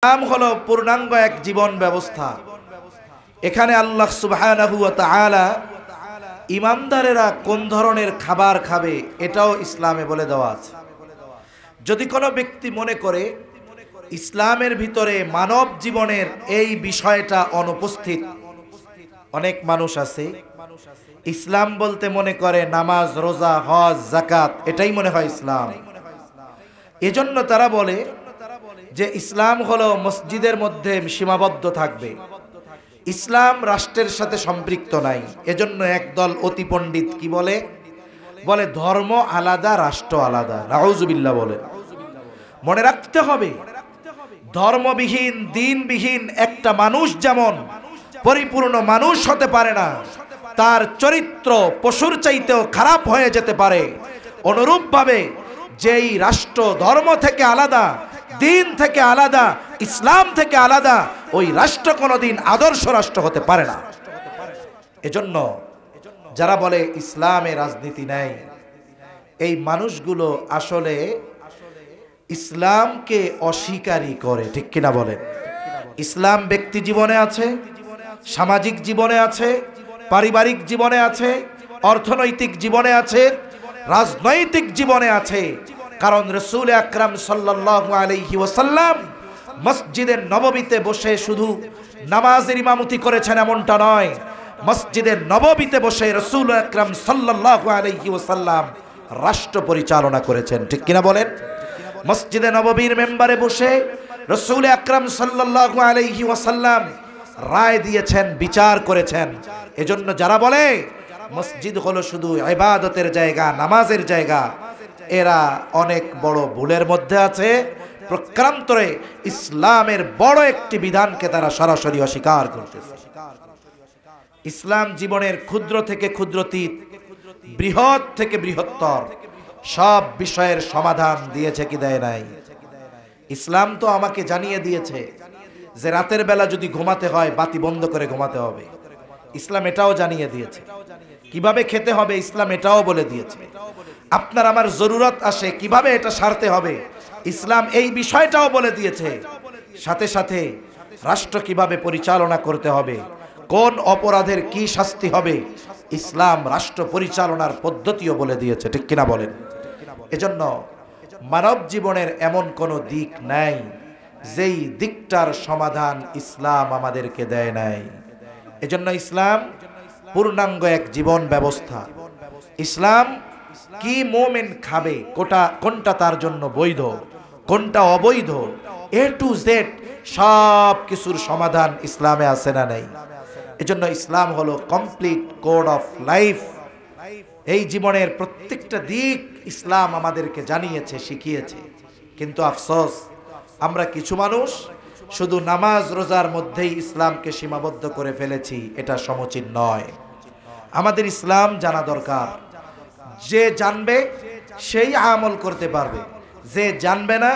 ইসলাম হলো পূর্ণাঙ্গ এক জীবন ব্যবস্থা। এখানে আল্লাহ সুবহানাহু ওয়া তাআলা ইমানদারেরা কোন ধরনের খাবার খাবে এটাও ইসলামে বলে দেওয়া আছে। যদি কোনো ব্যক্তি মনে করে ইসলামের ভিতরে মানব জীবনের এই বিষয়টা অনুপস্থিত, অনেক মানুষ আছে ইসলাম বলতে মনে করে নামাজ, রোজা, হজ, যাকাত, এটাই মনে হয় ইসলাম। এজন্য তারা বলে যে ইসলাম হলো মসজিদের মধ্যে সীমাবদ্ধ থাকবে, ইসলাম রাষ্ট্রের সাথে সম্পৃক্ত নাই। এজন্য একদল অতি পণ্ডিত কি বলে, বলে ধর্ম আলাদা, রাষ্ট্র আলাদা। নাউজুবিল্লাহ বলে। মনে রাখতে হবে, ধর্মবিহীন, দিনবিহীন একটা মানুষ যেমন পরিপূর্ণ মানুষ হতে পারে না, তার চরিত্র পশুর চাইতেও খারাপ হয়ে যেতে পারে। অনুরূপভাবে যেই রাষ্ট্র ধর্ম থেকে আলাদা, দিন থেকে আলাদা, ইসলাম থেকে আলাদা, ওই রাষ্ট্র কোনোদিন আদর্শ রাষ্ট্র হতে পারে না। এজন্য যারা বলে ইসলামে রাজনীতি নাই, এই মানুষগুলো আসলে ইসলামকে অস্বীকারই করে, ঠিক কিনা বলেন? ইসলাম ব্যক্তি জীবনে আছে, সামাজিক জীবনে আছে, পারিবারিক জীবনে আছে, অর্থনৈতিক জীবনে আছে, রাজনৈতিক জীবনে আছে। কারণ রাসূল আকরাম সাল্লাল্লাহু আলাইহি ওয়াসাল্লাম মসজিদে নববীতে বসে শুধু নামাজের ইমামতি করেছেন এমনটা নয়, মসজিদে নববীতে বসে রাসূল আকরাম সাল্লাল্লাহু আলাইহি ওয়াসাল্লাম রাষ্ট্র পরিচালনা করেছেন, ঠিক কিনা বলেন? মসজিদে নববীর মেম্বারে বসে রাসূল আকরাম সাল্লাল্লাহু আলাইহি ওয়াসাল্লাম রায় দিয়েছেন, বিচার করেছেন। এজন্য যারা বলে মসজিদ হলো শুধু ইবাদতের জায়গা, নামাজের জায়গা, এরা অনেক বড় ভুলের মধ্যে আছে। প্রক্রান্তরে ইসলামের বড় একটি বিধানকে তারা সরাসরি অস্বীকার করতেছে। ইসলাম জীবনের ক্ষুদ্র থেকে ক্ষুদ্রতীত, বৃহৎ থেকে বৃহত্তর সব বিষয়ের সমাধান দিয়েছে কি দেয় নাই? ইসলাম তো আমাকে জানিয়ে দিয়েছে যে রাতের বেলা যদি ঘুমাতে হয় বাতি বন্ধ করে ঘুমাতে হবে, ইসলাম এটাও জানিয়ে দিয়েছে। কিভাবে খেতে হবে ইসলাম এটাও বলে দিয়েছে। আপনার আমার জরুরত আসে কিভাবে এটা সারতে হবে, ইসলাম এই বিষয়টাও বলে দিয়েছে। সাথে সাথে রাষ্ট্র কিভাবে পরিচালনা করতে হবে, কোন অপরাধের কি শাস্তি হবে, ইসলাম রাষ্ট্র পরিচালনার পদ্ধতিও বলে দিয়েছে, ঠিক কিনা বলেন? এজন্য মানব জীবনের এমন কোনো দিক নাই যেই দিকটার সমাধান ইসলাম আমাদেরকে দেয় নাই। এজন্য ইসলাম পূর্ণাঙ্গ এক জীবন ব্যবস্থা। ইসলাম কি মুমিন খাবে, কোনটা তার জন্য বৈধ, কোনটা অবৈধ, এ টু জেড সব কিছুর সমাধান ইসলামে আছে না নাই? এজন্য ইসলাম হলো কমপ্লিট কোড অফ লাইফ। এই জীবনের প্রত্যেকটা দিক ইসলাম আমাদেরকে জানিয়েছে, শিখিয়েছে। কিন্তু আফসোস, আমরা কিছু মানুষ শুধু নামাজ রোজার মধ্যেই ইসলামকে সীমাবদ্ধ করে ফেলেছি। এটা সমীচীন নয়। আমাদের ইসলাম জানা দরকার। যে জানবে সেই আমল করতে পারবে, যে জানবে না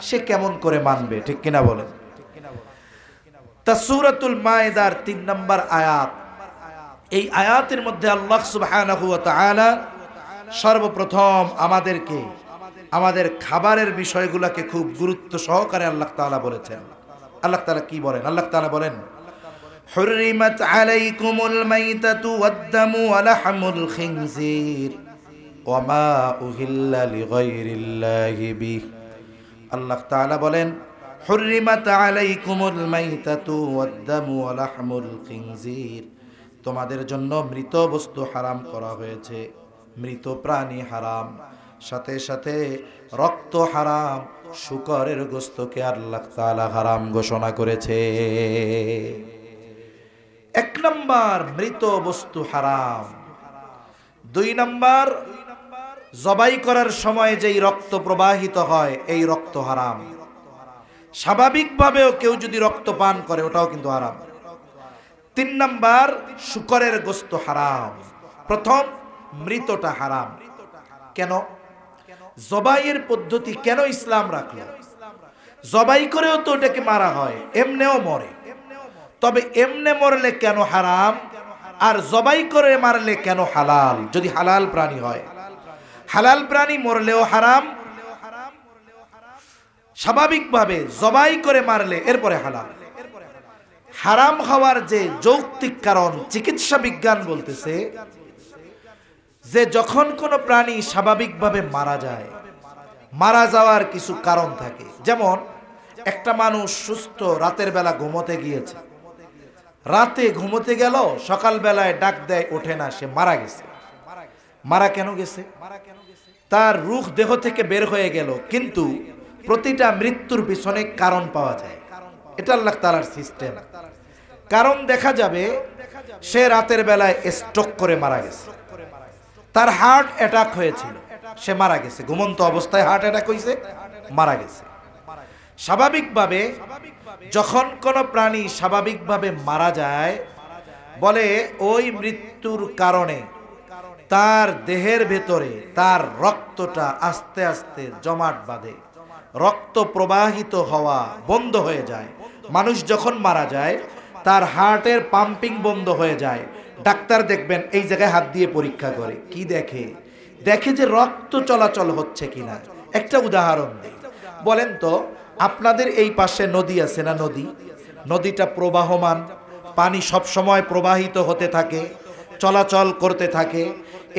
সে কেমন করে মানবে, ঠিক কিনা বলেন? তা সূরাতুল মায়েদার ৩ নম্বর আয়াত, এই আয়াতের মধ্যে আল্লাহ সুবহানাহু ওয়া তাআলা সর্বপ্রথম আমাদেরকে আমাদের খাবারের বিষয়গুলোকে খুব গুরুত্ব সহকারে আল্লাহ তাআলা বলেছেন। আল্লাহ তাআলা কি বলেন? আল্লাহ তাআলা বলেন, হুররিমাত আলাইকুমুল মাইতাতু ওয়াদ-দামু ওয়া লাহমুল খিনজির ওয়া মা উহিল্লা লিগাইরিল্লাহি বিহি। আল্লাহ তাআলা বলেন, হুররিমাত আলাইকুমুল মাইতাতু ওয়াদ-দামু ওয়া লাহমুল খিনজির, তোমাদের জন্য মৃত বস্তু হারাম করা হয়েছে, মৃত প্রাণী হারাম, সাথে সাথে রক্ত হারাম, শূকরের গোশতকে আল্লাহ তাআলা হারাম ঘোষণা করেছে। ১ নম্বর মৃত বস্তু হারাম। ২ নম্বর জবাই করার সময় যেই রক্ত প্রবাহিত হয় এই রক্ত হারাম। স্বাভাবিকভাবেও কেউ যদি রক্ত পান করে ওটাও কিন্তু হারাম। ৩ নম্বর শূকরের গোশত হারাম। প্রথম মৃতটা হারাম। কেন? জবাইয়ের পদ্ধতি কেন ইসলাম রাখলো? জবাই করেও তো ওটাকে মারা হয়, এমনেও মরে, তবে এমনে মরলে কেন হারাম আর জবাই করে মারলে কেন হালাল? যদি হালাল প্রাণী হয়, হালাল প্রাণী মরলেও হারাম, স্বাভাবিকভাবে জবাই করে মারলে এরপরে হালাল। হারাম হওয়ার যে যৌক্তিক কারণ চিকিৎসা বিজ্ঞান বলতেছে যে যখন কোনো প্রাণী স্বাভাবিকভাবে মারা যায়, মারা যাওয়ার কিছু কারণ থাকে। যেমন একটা মানুষ সুস্থ রাতের বেলা ঘুমোতে গিয়েছে, রাতে ঘুমোতে গেল, সকালবেলায় ডাক দেয় ওঠে না, সে মারা গেছে। মারা কেন গেছে? তার রূহ দেহ থেকে বের হয়ে গেল, কিন্তু প্রতিটা মৃত্যুর পিছনে কারণ পাওয়া যায়। এটা আল্লাহ তাআলার সিস্টেম। কারণ দেখা যাবে সে রাতের বেলায় স্ট্রোক করে মারা গেছে, তার হার্ট অ্যাটাক হয়েছিল, সে মারা গেছে। ঘুমন্ত অবস্থায় হার্ট অ্যাটাক হয়েছে, মারা গেছে। স্বাভাবিকভাবে যখন কোনো প্রাণী স্বাভাবিকভাবে মারা যায়, বলে ওই মৃত্যুর কারণে তার দেহের ভেতরে তার রক্তটা আস্তে আস্তে জমাট বাঁধে, রক্ত প্রবাহিত হওয়া বন্ধ হয়ে যায়। মানুষ যখন মারা যায় তার হার্টের পাম্পিং বন্ধ হয়ে যায়। ডাক্তার দেখবেন এই জায়গায় হাত দিয়ে পরীক্ষা করে, কি দেখে? দেখে যে রক্ত চলাচল হচ্ছে কিনা। একটা উদাহরণ দিই, বলেন তো আপনাদের এই পাশে নদী আছে না? নদীটা প্রবাহমান, পানি সব সময় প্রবাহিত হতে থাকে, চলাচল করতে থাকে।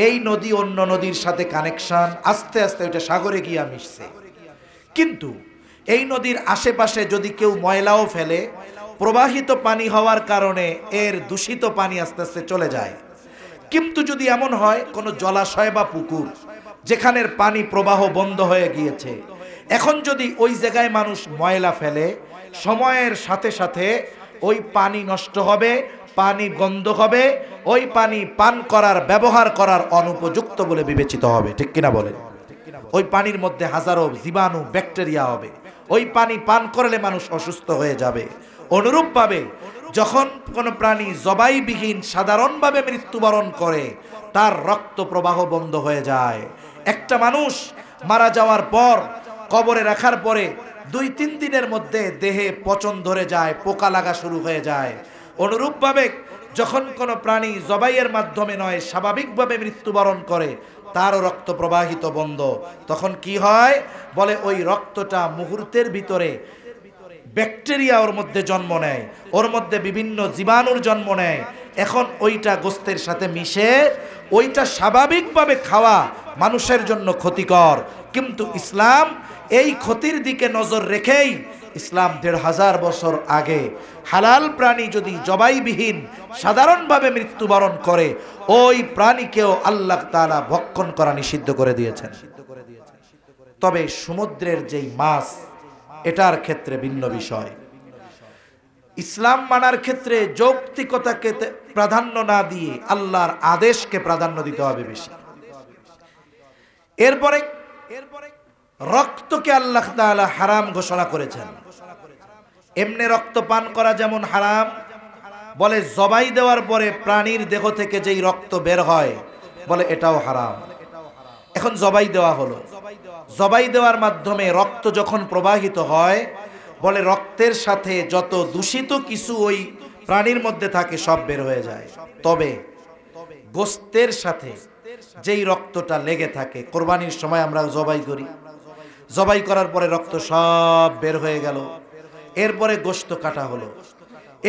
এই নদী অন্য নদীর সাথে কানেকশন, আস্তে আস্তে ওইটা সাগরে গিয়ে মিশছে। কিন্তু এই নদীর আশেপাশে যদি কেউ ময়লাও ফেলে, প্রবাহিত পানি হওয়ার কারণে এর দূষিত পানি আস্তে আস্তে চলে যায়। কিন্তু যদি এমন হয় কোনো জলাশয় বা পুকুর যেখানের পানি প্রবাহ বন্ধ হয়ে গিয়েছে, এখন যদি ওই জায়গায় মানুষ ময়লা ফেলে, সময়ের সাথে সাথে ওই পানি নষ্ট হবে, পানি গন্ধ হবে, ওই পানি পান করার, ব্যবহার করার অনুপযুক্ত বলে বিবেচিত হবে। ঠিক কিনা বলেন? ওই পানির মধ্যে হাজারো জীবাণু, ব্যাকটেরিয়া হবে, ওই পানি পান করলে মানুষ অসুস্থ হয়ে যাবে। অনুরূপভাবে যখন কোনো প্রাণী জবাইবিহীন সাধারণভাবে মৃত্যুবরণ করে, তার রক্ত প্রবাহ বন্ধ হয়ে যায়। একটা মানুষ মারা যাওয়ার পর কবরে রাখার পরে 2-3 দিনের মধ্যে দেহে পচন ধরে যায়, পোকা লাগা শুরু হয়ে যায়। অনুরূপভাবে যখন কোনো প্রাণী জবাইয়ের মাধ্যমে নয় স্বাভাবিকভাবে মৃত্যুবরণ করে, তারও রক্ত প্রবাহিত বন্ধ। তখন কি হয়? বলে ওই রক্তটা মুহূর্তের ভিতরে ব্যাকটেরিয়া ওর মধ্যে জন্ম নেয়, ওর মধ্যে বিভিন্ন জীবাণুর জন্ম নেয়। এখন ওইটা গোস্তের সাথে মিশে, ওইটা স্বাভাবিকভাবে খাওয়া মানুষের জন্য ক্ষতিকর। কিন্তু ইসলাম এই ক্ষতির দিকে নজর রেখেই ইসলাম 1500 বছর আগে হালাল প্রাণী যদি জবাইবিহীন সাধারণভাবে মৃত্যুবরণ করে, ওই প্রাণীকেও আল্লাহ তাআলা ভক্ষণ করা নিষিদ্ধ করে দিয়েছেন। তবে সমুদ্রের যেই মাছ, এটার ক্ষেত্রে ভিন্ন বিষয়। ইসলাম মানার ক্ষেত্রে যৌক্তিকতাকে প্রাধান্য না দিয়ে আল্লাহর আদেশকে প্রাধান্য দিতে হবে বেশি। এরপরে রক্তকে আল্লাহ তাআলা হারাম ঘোষণা করেছেন। এমনি রক্ত পান করা যেমন হারাম, বলে জবাই দেওয়ার পরে প্রাণীর দেহ থেকে যেই রক্ত বের হয়, বলে এটাও হারাম। এখন জবাই দেওয়া হলো, জবাই দেওয়ার মাধ্যমে রক্ত যখন প্রবাহিত হয়, বলে রক্তের সাথে যত দূষিত কিছু ওই প্রাণীর মধ্যে থাকে সব বের হয়ে যায়। তবে গোস্তের সাথে যেই রক্তটা লেগে থাকে, কোরবানির সময় আমরা জবাই করি, জবাই করার পরে রক্ত সব বের হয়ে গেল, এরপরে গোস্ত কাটা হলো,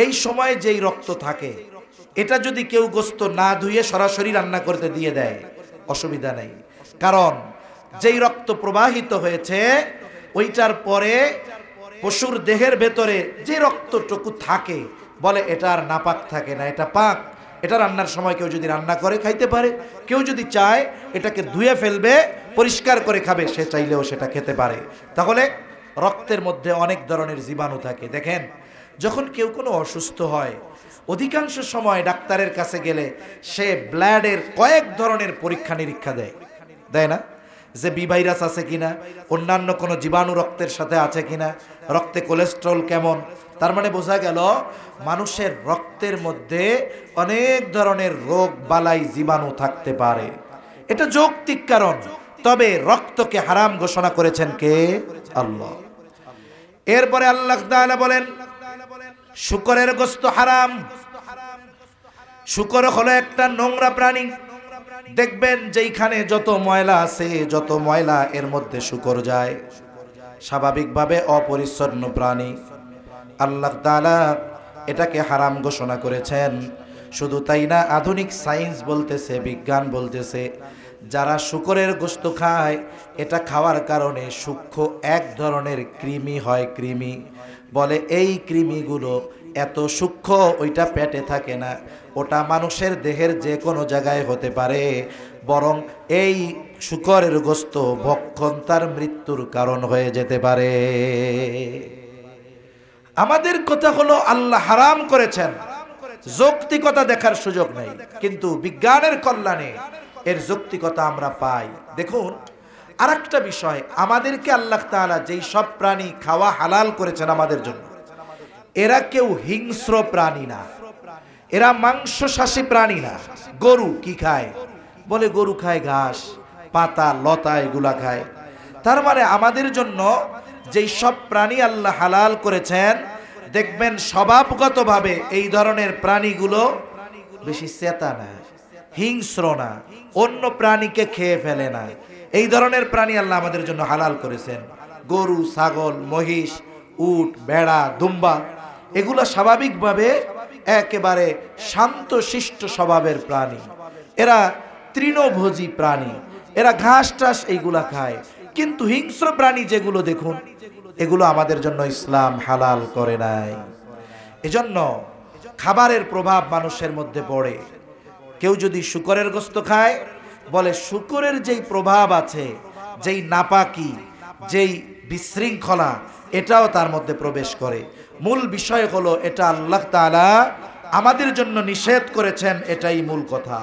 এই সময় যেই রক্ত থাকে, এটা যদি কেউ গোস্ত না ধুয়ে সরাসরি রান্না করতে দিয়ে দেয়, অসুবিধা নেই। কারণ যেই রক্ত প্রবাহিত হয়েছে, ওইটার পরে পশুর দেহের ভেতরে যে রক্তটুকু থাকে, বলে এটা আর নাপাক থাকে না, এটা পাক। এটা রান্নার সময় কেউ যদি রান্না করে খাইতে পারে, কেউ যদি চায় এটাকে ধুয়ে ফেলবে, পরিষ্কার করে খাবে, সে চাইলেও সেটা খেতে পারে। তাহলে রক্তের মধ্যে অনেক ধরনের জীবাণু থাকে। দেখেন, যখন কেউ কোনো অসুস্থ হয়, অধিকাংশ সময় ডাক্তারের কাছে গেলে সে ব্লাডের কয়েক ধরনের পরীক্ষা নিরীক্ষা দেয় না? যে বি ভাইরাস আছে কিনা, অন্যান্য কোনো জীবাণু রক্তের সাথে আছে কিনা, রক্তে কোলেস্ট্রল কেমন। তার মানে বোঝা গেল মানুষের রক্তের মধ্যে অনেক ধরনের রোগ বালাই জীবাণু থাকতে পারে। এটা যৌক্তিক কারণ। তবে রক্তকে হারাম ঘোষণা করেছেন কে? আল্লাহ। এরপরে আল্লাহ তাআলা বলেন শূকরের গোশত হারাম। শূকর হলো একটা নোংরা প্রাণী। দেখবেন যেইখানে যত ময়লা আছে, যত ময়লা এর মধ্যে শূকর যায়। স্বাভাবিকভাবে অপরিচ্ছন্ন প্রাণী, আল্লাহ তাআলা এটাকে হারাম ঘোষণা করেছেন। শুধু তাই না, আধুনিক সায়েন্স বলতেছে, বিজ্ঞান বলতেছে, যারা শূকরের গোশত খায় এটা খাওয়ার কারণে সূক্ষ্ম এক ধরনের কৃমি হয়, কৃমি বলে এই কৃমিগুলো এত সূক্ষ্ম ওইটা পেটে থাকে না, ওটা মানুষের দেহের যে কোনো জায়গায় হতে পারে, বরং এই শূকরের গোশত ভক্ষণ তার মৃত্যুর কারণ হয়ে যেতে পারে। আমাদের কথা হলো আল্লাহ হারাম করেছেন, যৌক্তিকতা দেখার সুযোগ নেই, কিন্তু বিজ্ঞানের কল্যাণে এর যৌক্তিকতা আমরা পাই। দেখুন আরেকটা বিষয়, আমাদেরকে আল্লাহ তাআলা যেই সব প্রাণী খাওয়া হালাল করেছেন আমাদের জন্য, এরা কেউ হিংস্র প্রাণী না, এরা মাংসশাসী প্রাণী না। গরু কি খায়? বলে গরু খায় ঘাস, পাতা, লতা, এগুলা খায়। তার মানে আমাদের জন্য যেই সব প্রাণী আল্লাহ হালাল করেছেন, দেখবেন স্বভাবগতভাবে এই ধরনের প্রাণীগুলো বেশি চেতা না, হিংস্র না, অন্য প্রাণীকে খেয়ে ফেলে না। এই ধরনের প্রাণী আল্লাহ আমাদের জন্য হালাল করেছেন। গরু, ছাগল, মহিষ, উট, ভেড়া, দুম্বা, এগুলো স্বাভাবিকভাবে একেবারে শান্ত শিষ্ট স্বভাবের প্রাণী। এরা তৃণভোজী প্রাণী, এরা ঘাস টাস এইগুলা খায়। কিন্তু হিংস্র প্রাণী যেগুলো দেখুন, এগুলো আমাদের জন্য ইসলাম হালাল করে নাই। এজন্য খাবারের প্রভাব মানুষের মধ্যে পড়ে। কেউ যদি শূকরের গোশত খায়, বলে শূকরের যেই প্রভাব আছে, যেই নাপাকি, যেই বিশৃঙ্খলা, এটাও তার মধ্যে প্রবেশ করে। মূল বিষয় হলো এটা আল্লাহ তাআলা আমাদের জন্য নিষেধ করেছেন, এটাই মূল কথা।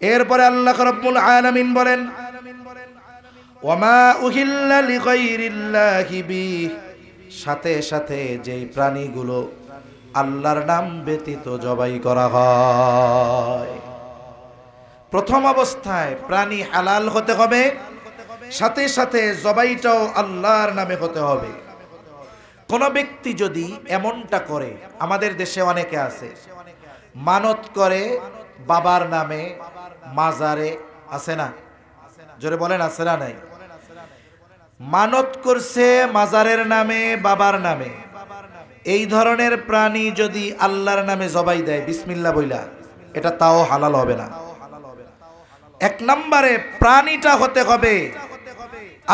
এরপরে আল্লাহ রাব্বুল আলামিন বলেন, ওয়ামা উহিল্লা লিগাইরিল্লাহি বিহি, সাথে সাথে যেই প্রাণীগুলো আল্লাহর নাম ব্যতীত জবাই করা হয়। প্রথম অবস্থায় প্রাণী হালাল হতে হবে, সাথে সাথে জবাইটাও আল্লাহর নামে হতে হবে। কোন ব্যক্তি যদি এমনটা করে, আমাদের দেশে অনেকে আছে মানত করে বাবার নামে, মাজারে, আছে না? জোরে বলেন, আছে না? নাই? মানত করছে মাজারের নামে, বাবার নামে। এই ধরনের প্রাণী যদি আল্লাহর নামে জবাই দেয় বিসমিল্লাহ বইলা, এটা তাও হালাল হবে না। এক নম্বরে প্রাণীটা হতে হবে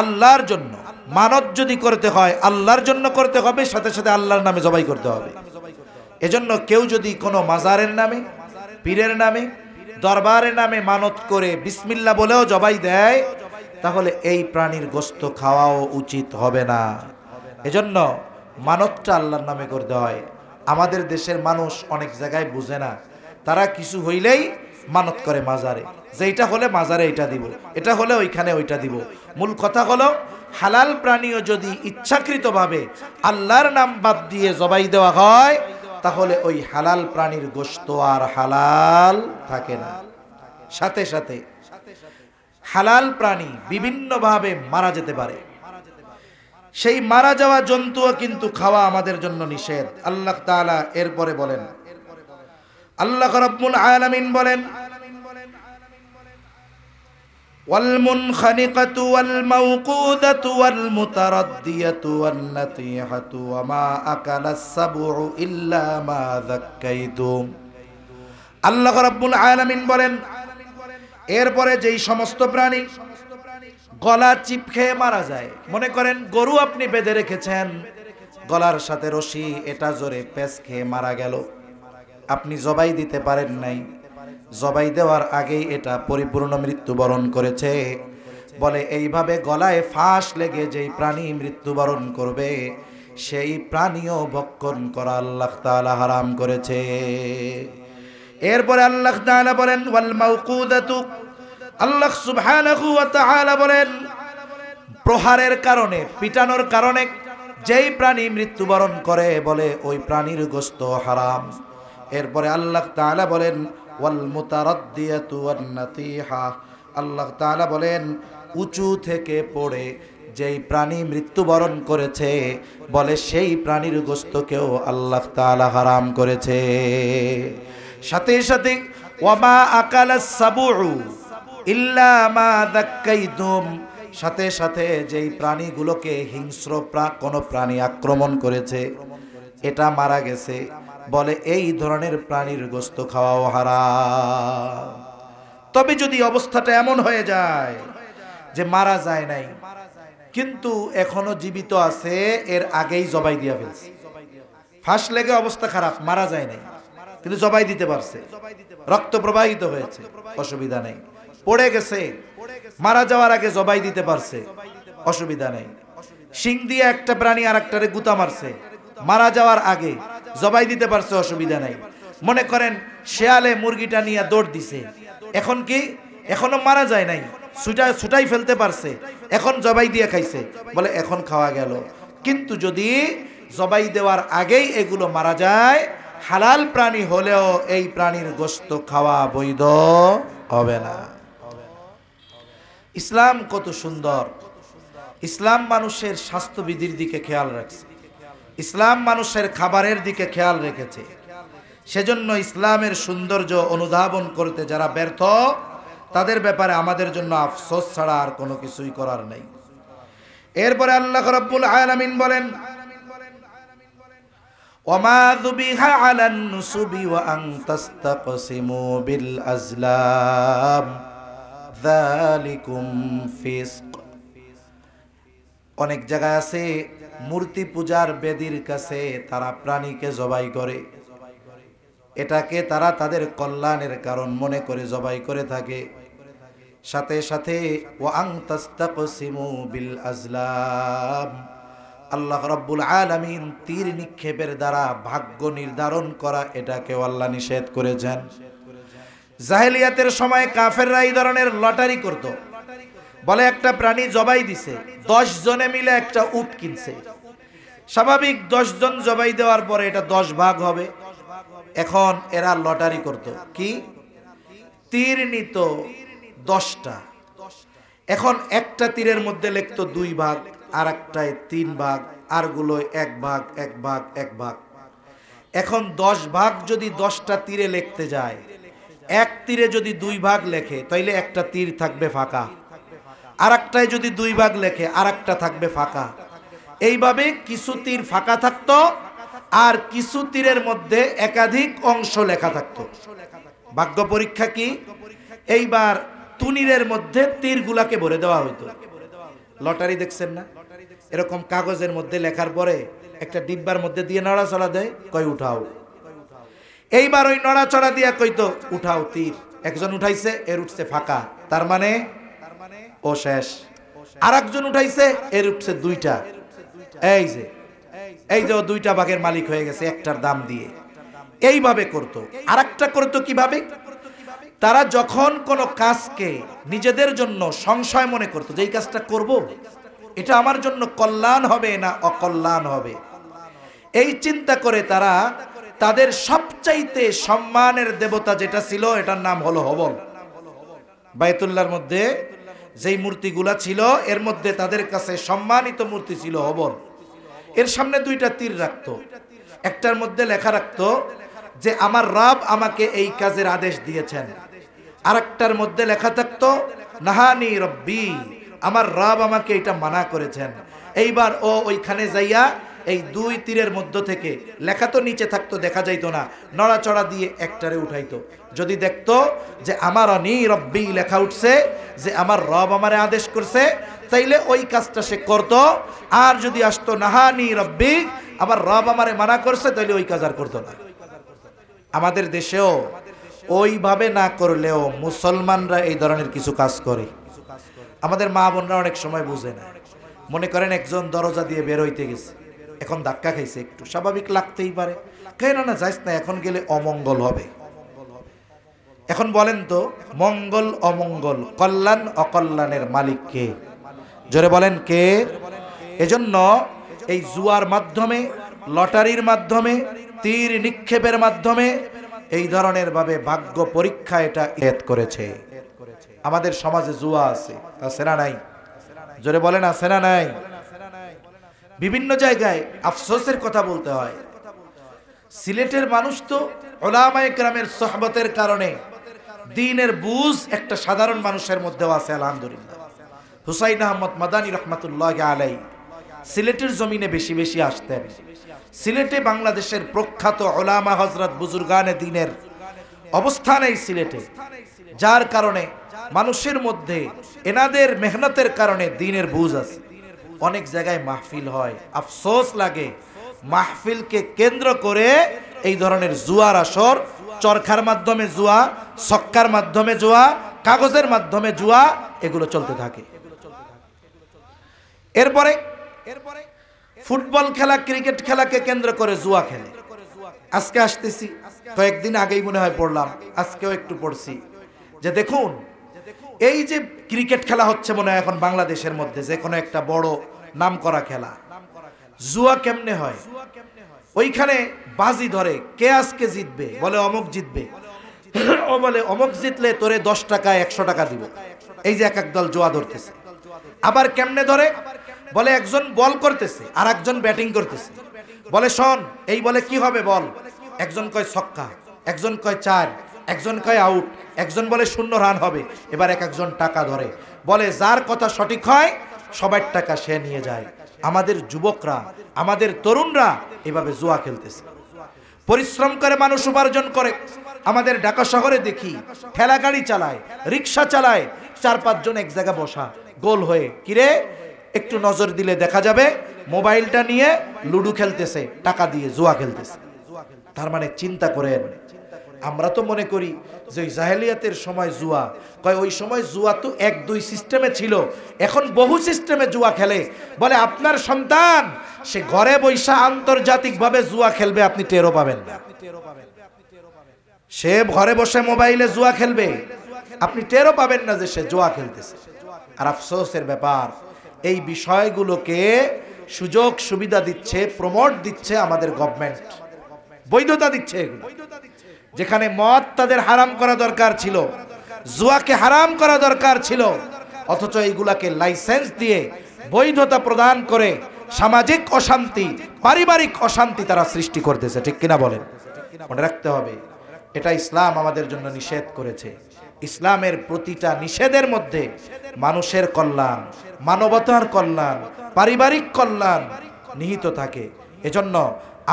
আল্লাহর জন্য। মানত যদি করতে হয় আল্লাহর জন্য করতে হবে, সাথে সাথে আল্লাহর নামে জবাই করতে হবে। এজন্য কেউ যদি কোনো মাজারের নামে, পীরের নামে, দরবারের নামে মানত করে বিসমিল্লাহ বলেও জবাই দেয়, তাহলে এই প্রাণীর গোশত খাওয়াও উচিত হবে না। এজন্য মানতটা আল্লাহর নামে করতে হয়। আমাদের দেশের মানুষ অনেক জায়গায় বুঝে না, তারা কিছু হইলেই মানত করে মাজারে, যে এটা হলে মাজারে এটা দিব, এটা হলে ওইখানে ওইটা দিব। মূল কথা হলো হালাল প্রাণীও যদি ইচ্ছাকৃতভাবে আল্লাহর নাম বাদ দিয়ে জবাই দেওয়া হয়, তাহলে ওই হালাল প্রাণীর গোশত আর হালাল থাকে না। সাথে সাথে হালাল প্রাণী বিভিন্নভাবে মারা যেতে পারে, সেই মারা যাওয়া জন্তুও কিন্তু খাওয়া আমাদের জন্য নিষেধ। আল্লাহ তাআলা এরপরে বলেন, আল্লাহ রাব্বুল আলামিন বলেন, ওয়াল মুনখানিকাতু ওয়াল মাওকুদাতু ওয়াল মুতারাদ্দিয়াতু ওয়ান নাতিহাতু ওয়া মা আকালাস সাবউ ইল্লা মা যাক্কাইতুম। আল্লাহ রাব্বুল আলামিন বলেন, এরপরে যেই সমস্ত প্রাণী গলা চিপ খেয়ে মারা যায়, মনে করেন গরু আপনি বেঁধে রেখেছেন, গলার সাথে রশি, এটা জোরে পেঁচ খেয়ে মারা গেল, আপনি জবাই দিতে পারেন নাই, জবাই দেওয়ার আগেই এটা পরিপূর্ণ মৃত্যুবরণ করেছে, বলে এইভাবে গলায় ফাঁস লেগে যেই প্রাণী মৃত্যুবরণ করবে, সেই প্রাণীও ভক্ষণ করা আল্লাহ তাআলা হারাম করেছে। এরপরে আল্লাহ তাআলা বলেন, ওয়াল মাওকুদাতু, আল্লাহ সুবহানাহু ওয়া তাআলা বলেন, প্রহারের কারণে, পিটানোর কারণে যেই প্রাণী মৃত্যুবরণ করে, বলে ওই প্রাণীর গোশত হারাম। এরপরে আল্লাহ তাআলা বলেন, ওয়াল মুতারাদ্দিয়াতু ওয়ান নাতিহা, আল্লাহ তাআলা বলেন উঁচু থেকে পড়ে যেই প্রাণী মৃত্যুবরণ করেছে, বলে সেই প্রাণীর গোশতকেও আল্লাহ তাআলা হারাম করেছে। সাথে সাথে ওয়া মা আকালাস সাবউ ইল্লা মা যাক্কাইতুম, সাথে সাথে যেই প্রাণীগুলোকে হিংস্র কোনো প্রাণী আক্রমণ করেছে, এটা মারা গেছে, বলে এই ধরনের প্রাণীর গোশত খাওয়াও হারাম। তবে যদি অবস্থাটা এমন হয়ে যায় যে মারা যায় নাই কিন্তু এখনো জীবিত আছে, এর আগেই জবাই দিয়া ফেলছে, ফাঁস লেগে অবস্থা খারাপ, মারা যায় নাই কিন্তু জবাই দিতে পারছে, রক্ত প্রবাহিত হয়েছে, অসুবিধা নেই। পড়ে গেছে, মারা যাওয়ার আগে জবাই দিতে পারছে, অসুবিধা নেই। শিং দিয়ে একটা প্রাণী আর একটারে গুতা মারছে, মারা যাওয়ার আগে জবাই দিতে পারছে, অসুবিধা নাই। মনে করেন শেয়ালে মুরগিটা নিয়ে দৌড় দিছে, এখন কি এখনো মারা যায় নাই, ছুটাই ফেলতে পারছে, এখন জবাই দিয়ে খাইছে, বলে এখন খাওয়া গেল। কিন্তু যদি জবাই দেওয়ার আগেই এগুলো মারা যায়, হালাল প্রাণী হলেও এই প্রাণীর গোশত খাওয়া বৈধ হবে না। ইসলাম কত সুন্দর! ইসলাম মানুষের স্বাস্থ্যবিধির দিকে খেয়াল রাখছে, ইসলাম মানুষের খাবারের দিকে খেয়াল রেখেছে। সেজন্য ইসলামের সৌন্দর্য অনুধাবন করতে যারা ব্যর্থ, তাদের ব্যাপারে আমাদের জন্য আফসোস ছাড়া আর কোনো কিছুই করার নেই। এরপরে আল্লাহ রাব্বুল আলামিন বলেন, ওয়ামা যুবিহা আলান নুসুবি ওয়া আন তাসতাকসিমু বিল আজলাম যালিকুম ফিসক। অনেক জায়গায় আছে মূর্তি পূজার বেদির কাছে তারা প্রাণীকে জবাই করে, এটাকে তারা তাদের কল্যাণের কারণ মনে করে জবাই করে থাকে। সাথে সাথে ওয়া আন তাসতাকসিমু বিল আজলাম, আল্লাহ রাব্বুল আলামিন তীর নিক্ষেপের দ্বারা ভাগ্য নির্ধারণ করা, এটাকে আল্লাহ নিষেধ করেছেন। জাহেলিয়াতের সময় কাফেররা এই ধরনের লটারি করত, বলে একটা প্রাণী জবাই দিছে, 10 জনে মিলে একটা উট কিনছে, স্বাভাবিক 10 জন জবাই দেওয়ার পরে এটা 10 ভাগ হবে। এখন এরা লটারি করত, কি তীর নিত 10টা, এখন একটা তীরের মধ্যে লিখতো 2 ভাগ, আর একটায় 3 ভাগ, আর গুলোয় 1 ভাগ 1 ভাগ 1 ভাগ। এখন 10 ভাগ যদি 10টা তীরে লিখতে যায়, এক তীরে যদি 2 ভাগ লেখে তাইলে একটা তীর থাকবে ফাঁকা, আর একটায় যদি 2 ভাগ লেখে আর একটা থাকবে ফাঁকা। এইভাবে কিছু তীর ফাঁকা থাকতো আর কিছু তীরের মধ্যে একাধিক অংশ লেখা থাকতো। ভাগ্য পরীক্ষা কি, এইবার তুনিরের মধ্যে তীরগুলাকে ভরে দেওয়া হইতো। লটারি দেখছেন না, এরকম কাগজের মধ্যে লেখার পরে একটা ডিব্বার মধ্যে দিয়ে নড়াচড়া দেয়, কয় উঠাও। এইবার ওই নড়াচড়া দিয়া কইতো উঠাও তীর, একজন উঠাইছে, এর উঠছে ফাঁকা, তার মানে ও শেষ। আর একজন উঠাইছে, এর উঠছে 2টা, এই যে ও 2টা ভাগের মালিক হয়ে গেছে একটার দাম দিয়ে। এইভাবে করতো। আর একটা করতো কিভাবে, তারা যখন কোনো কাজকে নিজেদের জন্য সংশয় মনে করতো যে এই কাজটা করব, এটা আমার জন্য কল্যাণ হবে না অকল্যাণ হবে, এই চিন্তা করে তারা তাদের সবচাইতে সম্মানের দেবতা যেটা ছিল এটার নাম হলো হবল। বাইতুল্লাহর মধ্যে যেই মূর্তিগুলা ছিল এর মধ্যে তাদের কাছে সম্মানিত মূর্তি ছিল হবল। এর সামনে 2টা তীর রাখতো, একটার মধ্যে লেখা রাখতো যে আমার রব আমাকে এই কাজের আদেশ দিয়েছেন, আর একটার মধ্যে লেখা থাকতো নাহানি রব্বি, আমার রব আমাকে এটা মানা করেছেন। এইবার ও ওইখানে যাইয়া এই 2 তীরের মধ্য থেকে লেখা তো নিচে থাকতো, দেখা যাইতো না, নড়াচড়া দিয়ে একটারে উঠাইতো। যদি দেখতো যে আমার অনি রব্বি লেখা উঠছে, যে আমার রব আমারে আদেশ করছে, তাইলে ওই কাজটা সে করতো। আর যদি আসতো নাহানি রব্বি, আমার রব আমারে মানা করছে, তাইলে ওই কাজ আর করতো না। আমাদের দেশেও ওইভাবে না করলেও মুসলমানরা এই ধরনের কিছু কাজ করে। আমাদের মা বোনরা অনেক সময় বুঝে না, মনে করেন একজন দরজা দিয়ে বের হইতে গেছে, এখন ধাক্কা খাইছে, একটু স্বাভাবিক লাগতেই পারে, কেন না যাইস না, এখন গেলে অমঙ্গল হবে। এখন বলেন তো, মঙ্গল অমঙ্গল, কল্যাণ অকল্যাণের মালিক কে? জোরে বলেন কে? এজন্য এই জুয়ার মাধ্যমে, লটারির মাধ্যমে, তীর নিক্ষেপের মাধ্যমে এই ধরনের ভাবে ভাগ্য পরীক্ষা এটা এত করেছে। আমাদের সমাজে জুয়া আছে না নাই? জোরে বলেন আছে না নাই? বিভিন্ন জায়গায় আফসোসের কথা বলতে হয়, সিলেটের মানুষ তো উলামায়ে কেরামের সোহবতের কারণে দ্বীনের বুঝ একটা সাধারণ মানুষের মধ্যেও আছে, আলহামদুলিল্লাহ। হুসাইন আহমদ মাদানী রহমাতুল্লাহ আলাই সিলেটের জমিনে বেশি বেশি আসতেন। সিলেটে বাংলাদেশের প্রখ্যাত উলামা হযরত বুজুর্গানে দ্বীনের অবস্থান এই সিলেটে, যার কারণে মানুষের মধ্যে এনাদের মেহনতের কারণে দ্বীনের বুঝ আছে। অনেক জায়গায় মাহফিল হয়, আফসোস লাগে মাহফিলকে কেন্দ্র করে এই ধরনের জুয়ার আসর, চরখার মাধ্যমে জুয়া, ছক্কার মাধ্যমে জুয়া, কাগজের মাধ্যমে জুয়া, এগুলো চলতে থাকে। এরপরে ফুটবল খেলা, ক্রিকেট খেলাকে কেন্দ্র করে জুয়া খেলে। আজকে আসতেছি, কয়েকদিন আগেই মনে হয় পড়লাম, আজকেও একটু পড়ছি যে দেখুন এই যে ক্রিকেট খেলা হচ্ছে মনে হয় এখন বাংলাদেশের মধ্যে, যে কোনো একটা বড় নামকরা খেলা, জুয়া কেমনে হয়? ওইখানে বাজি ধরে, কে আজকে জিতবে, বলে অমুক জিতবে, ও বলে অমুক জিতলে তোরে 10 টাকা 100 টাকা দিব। এই যে এক এক দল জুয়া ধরতেছে। আবার কেমনে ধরে? বলে একজন বল করতেছে আর একজন ব্যাটিং করতেছে, বলে শোন এই বলে কি হবে বল, একজন কয় ছক্কা, একজন কয় 4, একজন কয় আউট, একজন বলে 0 রান হবে। এবার এক একজন টাকা ধরে, বলে যার কথা সঠিক হয় সবার টাকা সে নিয়ে যায়। আমাদের যুবকরা, আমাদের তরুণরা এভাবে জুয়া খেলতেছে। পরিশ্রম করে মানুষ উপার্জন করে। আমাদের ঢাকা শহরে দেখি ঠেলা গাড়ি চালায়, রিক্সা চালায়, 4-5 জন এক জায়গায় বসা গোল হয়ে, কিরে একটু নজর দিলে দেখা যাবে মোবাইলটা নিয়ে লুডু খেলতেছে, টাকা দিয়ে জুয়া খেলতেছে। তার মানে চিন্তা করেন, আমরা তো মনে করি যে ওই জাহেলিয়াতের সময় জুয়া, কয় ওই সময় জুয়া তো 1-2 সিস্টেমে ছিল, এখন বহু সিস্টেমে জুয়া খেলে। বলে আপনার সন্তান সে ঘরে বৈশা আন্তর্জাতিকভাবে জুয়া খেলবে, আপনি টেরও পাবেন না। সে ঘরে বসে মোবাইলে জুয়া খেলবে, আপনি টেরও পাবেন না যে সে জুয়া খেলতেছে। আর আফসোসের ব্যাপার, এই বিষয়গুলোকে সুযোগ সুবিধা দিচ্ছে, প্রমোট দিচ্ছে আমাদের গভর্নমেন্ট, বৈধতা দিচ্ছে এগুলো। যেখানে মদ তাদের হারাম করা দরকার ছিল, জুয়াকে হারাম করা দরকার ছিল, অথচ এইগুলাকে লাইসেন্স দিয়ে বৈধতা প্রদান করে সামাজিক অশান্তি, পারিবারিক অশান্তি তারা সৃষ্টি করতেছে। ঠিক কিনা বলেন? মনে রাখতে হবে, এটা ইসলাম আমাদের জন্য নিষেধ করেছে। ইসলামের প্রতিটা নিষেধের মধ্যে মানুষের কল্যাণ, মানবতার কল্যাণ, পারিবারিক কল্যাণ নিহিত থাকে। এজন্য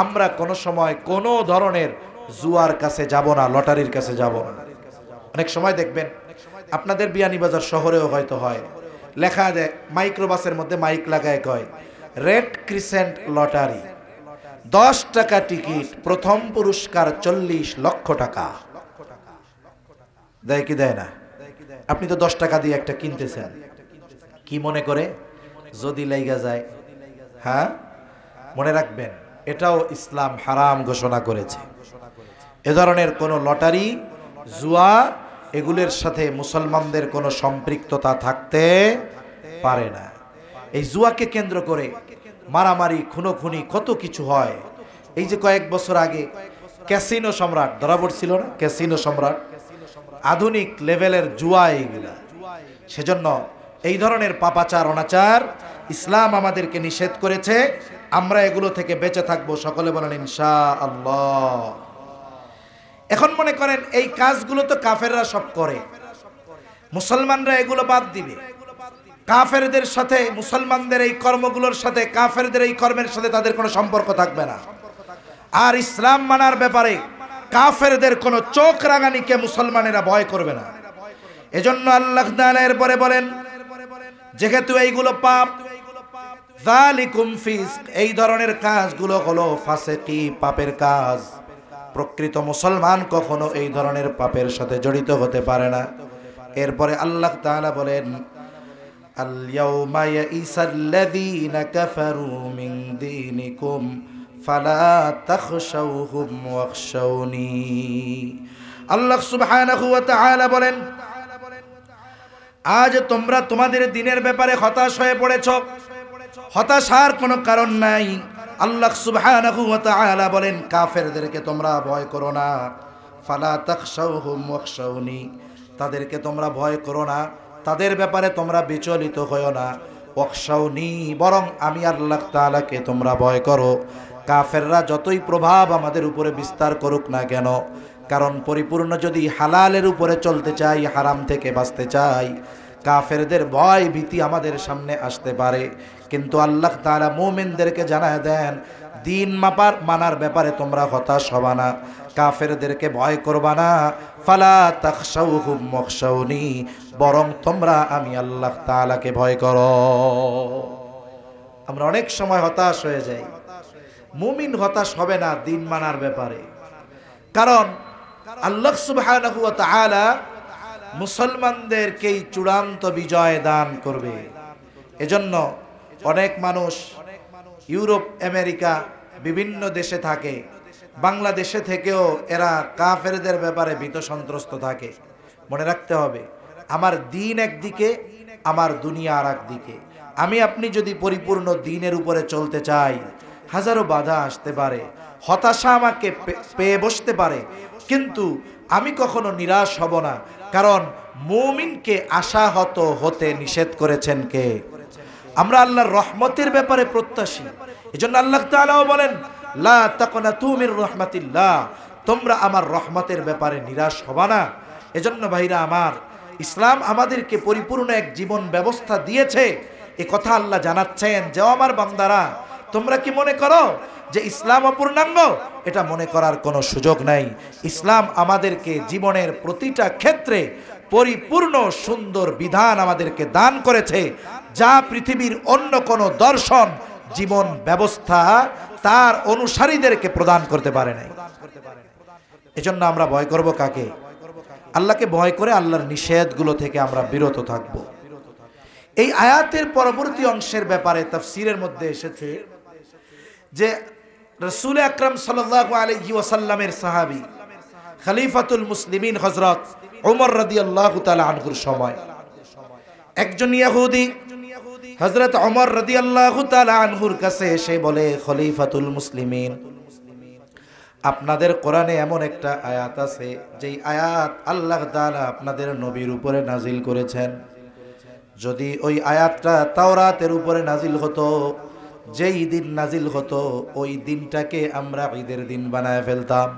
আমরা কোনো সময় কোনো ধরনের জুয়ার কাছে যাব না, লটারির কাছে যাব না। অনেক সময় দেখবেন আপনাদের বিয়ানীবাজার শহরেও হয়তো হয়, লেখা যায় মাইক্রোবাসের মধ্যে মাইক লাগায়, কয় রেড ক্রিসেন্ট লটারি, 10 টাকা টিকিট, প্রথম পুরস্কার 40 লক্ষ টাকা। দেয় কি দেয় না? আপনি তো 10 টাকা দিয়ে একটা কিনতেছেন, কি মনে করে যদি লাইগা যায়? হ্যাঁ, মনে রাখবেন এটাও ইসলাম হারাম ঘোষণা করেছে। এ ধরনের কোনো লটারি, জুয়া, এগুলোর সাথে মুসলমানদের কোনো সম্পৃক্ততা থাকতে পারে না। এই জুয়াকে কেন্দ্র করে মারামারি, খুনোখুনি, কত কিছু হয়। এই যে কয়েক বছর আগে ক্যাসিনো সম্রাট ধরা পড়ছিল না, ক্যাসিনো সম্রাট, আধুনিক লেভেলের জুয়া এইগুলা। সেজন্য এই ধরনের পাপাচার, অনাচার ইসলাম আমাদেরকে নিষেধ করেছে। আমরা এগুলো থেকে বেঁচে থাকবো, সকলে বলেন ইনশাআল্লাহ। এখন মনে করেন এই কাজগুলো তো কাফেররা সব করে, মুসলমানরা এগুলো বাদ দিবে। কাফেরদের সাথে মুসলমানদের এই কর্মগুলোর সাথে, কাফেরদের এই কর্মের সাথে তাদের কোনো সম্পর্ক থাকবে না। আর ইসলাম মানার ব্যাপারে কাফেরদের কোনো চোখ রাঙানিকে মুসলমানেরা ভয় করবে না। এজন্য আল্লাহ তাআলা এরপরে বলেন, যেহেতু এইগুলো পাপ, যালিকুম ফিসক, এই ধরনের কাজগুলো হলো ফাসিকি, পাপের কাজ। প্রকৃত মুসলমান কখনো এই ধরনের পাপের সাথে জড়িত হতে পারে না। এরপরে আল্লাহ তাআলা বলেন, আল ইয়াউমা ইয়াইসাল্লাযীনা কাফারু মিন দীনিকুম ফালা তাখশাউহুম ওয়াখশাউনি। আল্লাহ সুবহানাহু ওয়া তাআলা বলেন, আজ তোমরা তোমাদের দ্বীনের ব্যাপারে হতাশ হয়ে পড়েছ, হতাশার কোনো কারণ নাই। আল্লাহ সুবহানাহু ওয়া তাআলা বলেন, কাফেরদেরকে তোমরা ভয় করো না, ফালা তাখশাউহুম ওয়াখশাউনি, তাদেরকে তোমরা ভয় করো না, তাদের ব্যাপারে তোমরা বিচলিত হয়ো না। ওয়াখশাউনি, বরং আমি আল্লাহ তাআলাকে তোমরা ভয় করো। কাফেররা যতই প্রভাব আমাদের উপরে বিস্তার করুক না কেন, কারণ পরিপূর্ণ যদি হালালের উপরে চলতে চাই, হারাম থেকে বাঁচতে চাই, কাফেরদের ভয় ভীতি আমাদের সামনে আসতে পারে, কিন্তু আল্লাহ তাআলা মুমিনদেরকে জানায় দেন দিন মানার ব্যাপারে তোমরা হতাশ হবা না, কাফেরদেরকে ভয় করবা না। ফালা তাখশাউহুম ওয়াখশাউনি, বরং তোমরা আমি আল্লাহ তাআলাকে ভয় করো। আমরা অনেক সময় হতাশ হয়ে যাই, মুমিন হতাশ হবে না দিন মানার ব্যাপারে, কারণ আল্লাহ সুবহানাহু ওয়া তাআলা মুসলমানদেরকেই চূড়ান্ত বিজয় দান করবে। এজন্য অনেক মানুষ ইউরোপ আমেরিকা বিভিন্ন দেশে থাকে, বাংলাদেশে থেকেও এরা কাফেরদের ব্যাপারে ভীত সন্ত্রস্ত থাকে। মনে রাখতে হবে, আমার দিন একদিকে, আমার দুনিয়া আর একদিকে। আমি আপনি যদি পরিপূর্ণ দিনের উপরে চলতে চাই, হাজারো বাধা আসতে পারে, হতাশা আমাকে পেয়ে বসতে পারে, কিন্তু আমি কখনো নিরাশ হব না, কারণ মুমিনকে আশাহত হতে নিষেধ করেছেন কে? আমরা আল্লাহর রহমতের ব্যাপারে প্রত্যাশী। এজন্য আল্লাহ তাআলাও বলেন লা তাকনাতু মির রাহমাতিল্লাহ, তোমরা আমার রহমতের ব্যাপারে নিরাশ হবা না। এজন্য ভাইরা আমার, ইসলাম আমাদেরকে পরিপূর্ণ এক জীবন ব্যবস্থা দিয়েছে। এ কথা আল্লাহ জানাচ্ছেন যে আমার বান্দারা, তোমরা কি মনে করো যে ইসলাম অপূর্ণাঙ্গ? এটা মনে করার কোনো সুযোগ নাই। ইসলাম আমাদেরকে জীবনের প্রতিটা ক্ষেত্রে পরিপূর্ণ সুন্দর বিধান আমাদেরকে দান করেছে, যা পৃথিবীর অন্য কোনো দর্শন জীবন ব্যবস্থা তার অনুসারীদেরকে প্রদান করতে পারে নাই। এজন্য আমরা ভয় করব কাকে? আল্লাহকে ভয় করে আল্লাহর নিষেধগুলো থেকে আমরা বিরত থাকব। এই আয়াতের পরবর্তী অংশের ব্যাপারে তাফসীরের মধ্যে এসেছে যে রাসূল আকরাম সাল্লাল্লাহু আলাইহি ওয়াসাল্লামের সাহাবী খলিফাতুল মুসলিমিন হযরত ওমর রাদিয়াল্লাহু তাআলা আনহুর সময় একজন ইহুদি হযরত ওমর রাদিয়াল্লাহু তাআলা আনহুর কাছে এসে বলে, খলিফাতুল মুসলিমিন, আপনাদের কোরআনে এমন একটা আয়াত আছে যেই আয়াত আল্লাহ তাআলা আপনাদের নবীর উপরে নাজিল করেছেন। যদি ওই আয়াতটা তাওরাতের উপরে নাজিল হতো, যেই দিন নাজিল হতো ওই দিনটাকে আমরা ঈদের দিন বানায় ফেলতাম।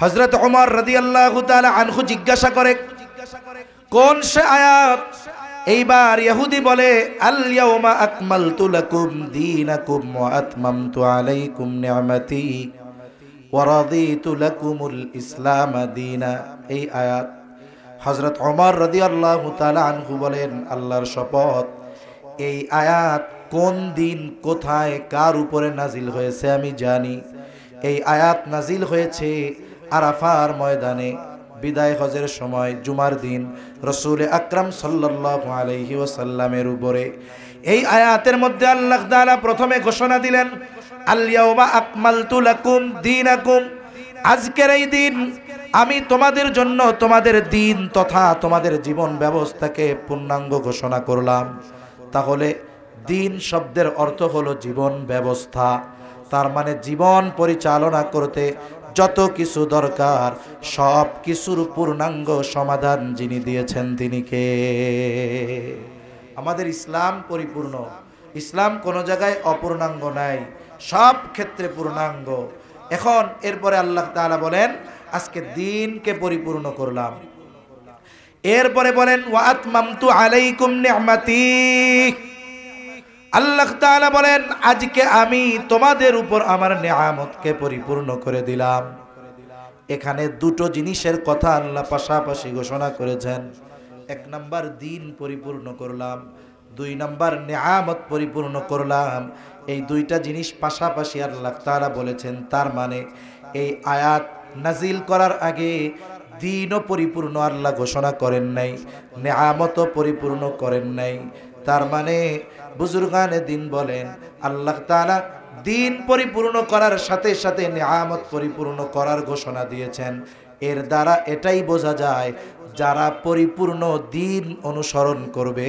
হযরত ওমর রাদিয়াল্লাহু তাআলা আনহু জিজ্ঞাসা করে, কোন সে আয়াত? এইবার ইহুদি বলে, আল ইয়াউমা আকমালতু লাকুম দীনাকুম ওয়া আতমামতু আলাইকুম নি'মাতি ওয়া রাদিতু লাকুমুল ইসলাম দীনা। এই আয়াত হযরত ওমর রাদিয়াল্লাহু তাআলা আনহু বলেন, আল্লাহর শপথ, এই আয়াত কোন দিন কোথায় কার উপরে নাজিল হয়েছে আমি জানি। এই আয়াত নাজিল হয়েছে আরাফার ময়দানে বিদায় হজের সময় জুমার দিন রাসূল আকরাম সাল্লাল্লাহু আলাইহি ওয়াসাল্লামের উপরে। এই আয়াতের মধ্যে আল্লাহ তাআলা প্রথমে ঘোষণা দিলেন, আল ইয়াউমা আকমালতু লাকুম দীনাকুম, আজকের এই দিন আমি তোমাদের জন্য তোমাদের দিন তথা তোমাদের জীবন ব্যবস্থাকে পূর্ণাঙ্গ ঘোষণা করলাম। তাহলে দিন শব্দের অর্থ হলো জীবন ব্যবস্থা। তার মানে জীবন পরিচালনা করতে যত কিছু দরকার সব কিছুর পূর্ণাঙ্গ সমাধান যিনি দিয়েছেন তিনি কে? আমাদের ইসলাম পরিপূর্ণ। ইসলাম কোনো জায়গায় অপূর্ণাঙ্গ নাই, সব ক্ষেত্রে পূর্ণাঙ্গ। এখন এরপরে আল্লাহ তাআলা বলেন, আজকে দিনকে পরিপূর্ণ করলাম। এরপরে বলেন, ওয়া আতমামতু আলাইকুম নি'মাতি, আল্লাহ তাআলা বলেন, আজকে আমি তোমাদের উপর আমার নিয়ামতকে পরিপূর্ণ করে দিলাম। এখানে দুটো জিনিসের কথা আল্লাহ পাশাপাশি ঘোষণা করেছেন। এক নাম্বার দিন পরিপূর্ণ করলাম, দুই নাম্বার নিয়ামত পরিপূর্ণ করলাম। এই দুইটা জিনিস পাশাপাশি আল্লাহ তাআলা বলেছেন। তার মানে এই আয়াত নাজিল করার আগে দিনও পরিপূর্ণ আল্লাহ ঘোষণা করেন নাই, নিয়ামতও পরিপূর্ণ করেন নাই। তার মানে বুজুর্গানে দিন বলেন, আল্লাহ তাআলা দিন পরিপূর্ণ করার সাথে সাথে নিয়ামত পরিপূর্ণ করার ঘোষণা দিয়েছেন। এর দ্বারা এটাই বোঝা যায়, যারা পরিপূর্ণ দিন অনুসরণ করবে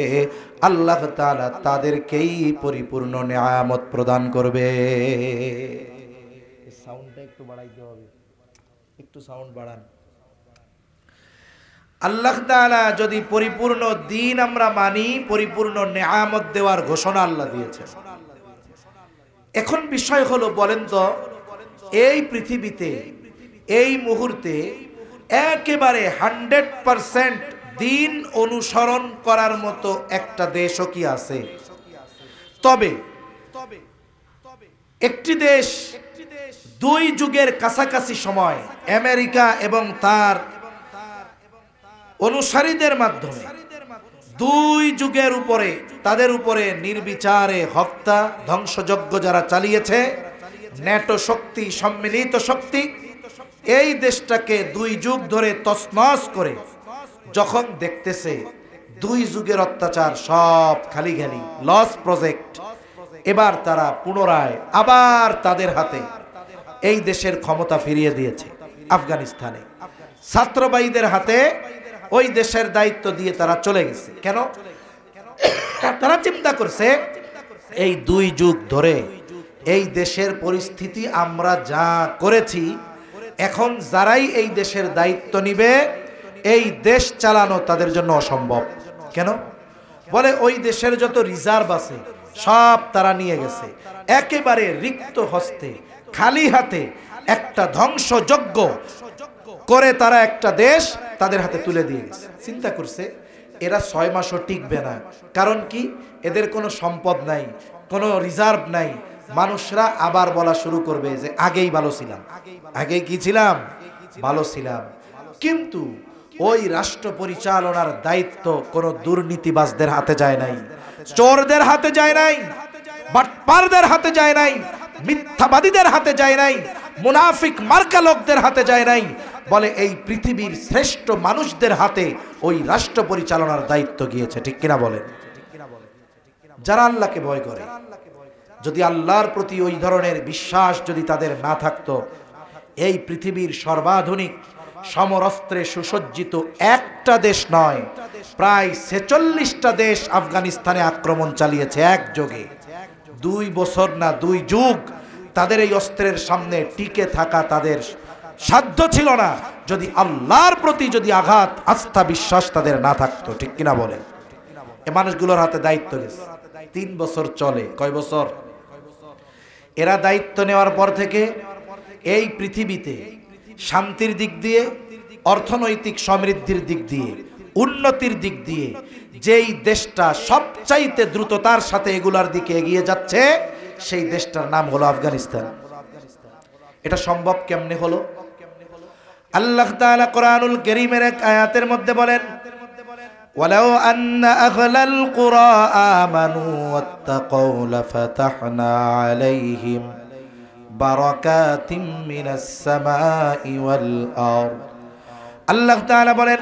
আল্লাহ তাআলা তাদেরকেই পরিপূর্ণ নিয়ামত প্রদান করবে। সাউন্ডটা একটু বাড়াইতে হবে, একটু সাউন্ড বাড়ান। আল্লাহ তাআলা যদি পরিপূর্ণ দিন আমরা মানি, পরিপূর্ণ নিয়ামত দেওয়ার ঘোষণা আল্লাহ দিয়েছেন। এখন বিষয় হলো, বলেন তো, এই পৃথিবীতে এই মুহূর্তে একেবারে 100% দিন অনুসরণ করার মতো একটা দেশও কি আছে? তবে একটি দেশ দুই যুগের কাছাকাছি সময় আমেরিকা এবং তার অনুসারীদের মাধ্যমে দুই যুগের উপরে তাদের উপরে নির্বিচারে হত্যা ধ্বংসযজ্ঞ যারা চালিয়েছে, ন্যাটো শক্তি, সম্মিলিত শক্তি এই দেশটাকে দুই যুগ ধরে তছনছ করে যখন দেখতেছে দুই যুগের অত্যাচার সব খালি খালি লস প্রজেক্ট, এবার তারা পুনরায় আবার তাদের হাতে এই দেশের ক্ষমতা ফিরিয়ে দিয়েছে। আফগানিস্তানে ছাত্রবাহীদের হাতে ওই দেশের দায়িত্ব দিয়ে তারা চলে গেছে। কেন? তারা চিন্তা করছে এই দুই যুগ ধরে এই দেশের পরিস্থিতি আমরা যা করেছি, এখন যারাই এই দেশের দায়িত্ব নিবে এই দেশ চালানো তাদের জন্য অসম্ভব। কেন? বলে ওই দেশের যত রিজার্ভ আছে সব তারা নিয়ে গেছে, একেবারে রিক্ত হস্তে খালি হাতে একটা ধ্বংসযজ্ঞ করে তারা একটা দেশ তাদের হাতে তুলে দিয়ে গেছে। চিন্তা করছে এরা 6 মাসও টিকবে না। কারণ কি? এদের কোনো সম্পদ নাই, কোনো রিজার্ভ নাই। মানুষরা আবার বলা শুরু করবে যে আগেই ভালো ছিলাম, আগেই কি ছিলাম, ভালো ছিলাম। কিন্তু ওই রাষ্ট্র পরিচালনার দায়িত্ব কোনো দুর্নীতিবাজদের হাতে যায় নাই, চোরদের হাতে যায় নাই, বাটপারদের হাতে যায় নাই, মিথ্যাবাদীদের হাতে যায় নাই, মুনাফিক মার্কা লোকদের হাতে যায় নাই। বলে এই পৃথিবীর শ্রেষ্ঠ মানুষদের হাতে ওই রাষ্ট্র পরিচালনার দায়িত্ব গিয়েছে। ঠিক কিনা বলেন? যারা আল্লাহকে ভয় করে, যদি আল্লাহর প্রতি ওই ধরনের বিশ্বাস যদি তাদের না থাকতো, এই পৃথিবীর সর্বাধুনিক সমরস্ত্রে সুসজ্জিত একটা দেশ নয়, প্রায় 46টা দেশ আফগানিস্তানে আক্রমণ চালিয়েছে একযোগে। 2 বছর না 2 যুগ তাদের এই অস্ত্রের সামনে টিকে থাকা তাদের সাধ্য ছিল না, যদি আল্লাহর প্রতি যদি আঘাত আস্থা বিশ্বাস তাদের না থাকতো। ঠিক কিনা বলেন? এই মানুষগুলোর হাতে দায়িত্ব গেছে, 3 বছর চলে। কয় বছর? এরা দায়িত্ব নেওয়ার পর থেকে এই পৃথিবীতে শান্তির দিক দিয়ে, অর্থনৈতিক সমৃদ্ধির দিক দিয়ে, উন্নতির দিক দিয়ে যেই দেশটা সবচাইতে দ্রুততার সাথে এগুলার দিকে এগিয়ে যাচ্ছে, সেই দেশটার নাম হলো আফগানিস্তান। এটা সম্ভব কেমনে হলো? আল্লাহ তাআলা কোরআনুল কারীমের এক আয়াতের মধ্যে বলেন, ওয়ালাউ আন্না আহলাল কুরা আমানু ওয়াত্তাকাউ লাফাতাহনা আলাইহিম বারাকাতিম মিনাস সামাই ওয়াল আরদ। আল্লাহ তাআলা বলেন,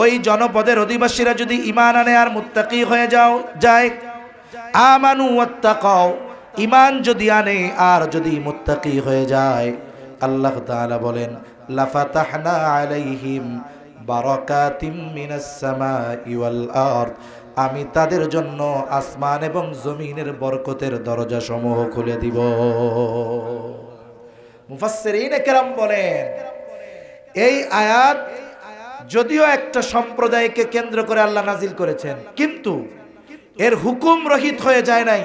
ওই জনপদের অধিবাসীরা যদি ঈমান আনে আর মুত্তাকি হয়ে যায়, আমানু ওয়াত্তাকাউ, ঈমান যদি আনে আর যদি মুত্তাকি হয়ে যায়, আল্লাহ তাআলা বলেন লাফাতাহনা আলাইহিম বারাকাতিম মিনাস সামাই ওয়াল আরদ, আমি তাদের জন্য আসমান এবং জমিনের বরকতের দরজা সমূহ খুলে দিব। মুফাসসিরিন কেরাম বলেন, এই আয়াত যদিও একটা সম্প্রদায়কে কেন্দ্র করে আল্লাহ নাজিল করেছেন, কিন্তু এর হুকুম রহিত হয়ে যায় নাই।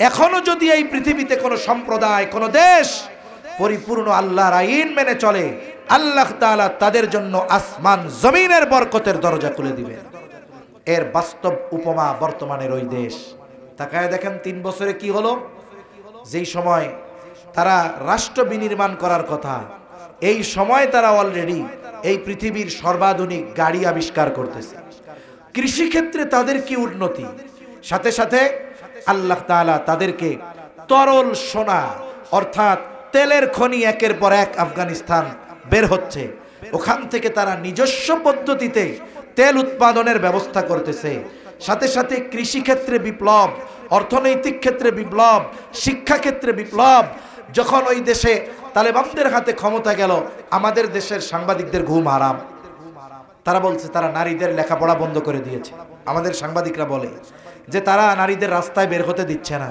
এখনো যদি এই পৃথিবীতে কোনো সম্প্রদায়, কোনো দেশ পরিপূর্ণ আল্লাহর আইন মেনে চলে, আল্লাহ তাআলা তাদের জন্য আসমান জমিনের বরকতের দরজা খুলে দিবেন। এর বাস্তব উপমা বর্তমানের ওই দেশ। তাকায় দেখেন 3 বছরে কি হলো। যেই সময় তারা রাষ্ট্র বিনির্মাণ করার কথা, এই সময় তারা অলরেডি এই পৃথিবীর সর্বাধুনিক গাড়ি আবিষ্কার করতেছে। কৃষিক্ষেত্রে তাদের কি উন্নতি, সাথে সাথে আল্লাহ তাআলা তাদেরকে তরল সোনা অর্থাৎ তেলের খনি একের পর এক আফগানিস্তান বের হচ্ছে, ওখান থেকে তারা নিজস্ব পদ্ধতিতে তেল উৎপাদনের ব্যবস্থা করতেছে। সাথে সাথে কৃষিক্ষেত্রে বিপ্লব, অর্থনৈতিক ক্ষেত্রে বিপ্লব, শিক্ষা ক্ষেত্রে বিপ্লব। যখন ওই দেশে তালেবানদের হাতে ক্ষমতা গেল, আমাদের দেশের সাংবাদিকদের ঘুম হারাম। তারা বলছে তারা নারীদের লেখাপড়া বন্ধ করে দিয়েছে। আমাদের সাংবাদিকরা বলে যে তারা নারীদের রাস্তায় বের হতে দিচ্ছে না,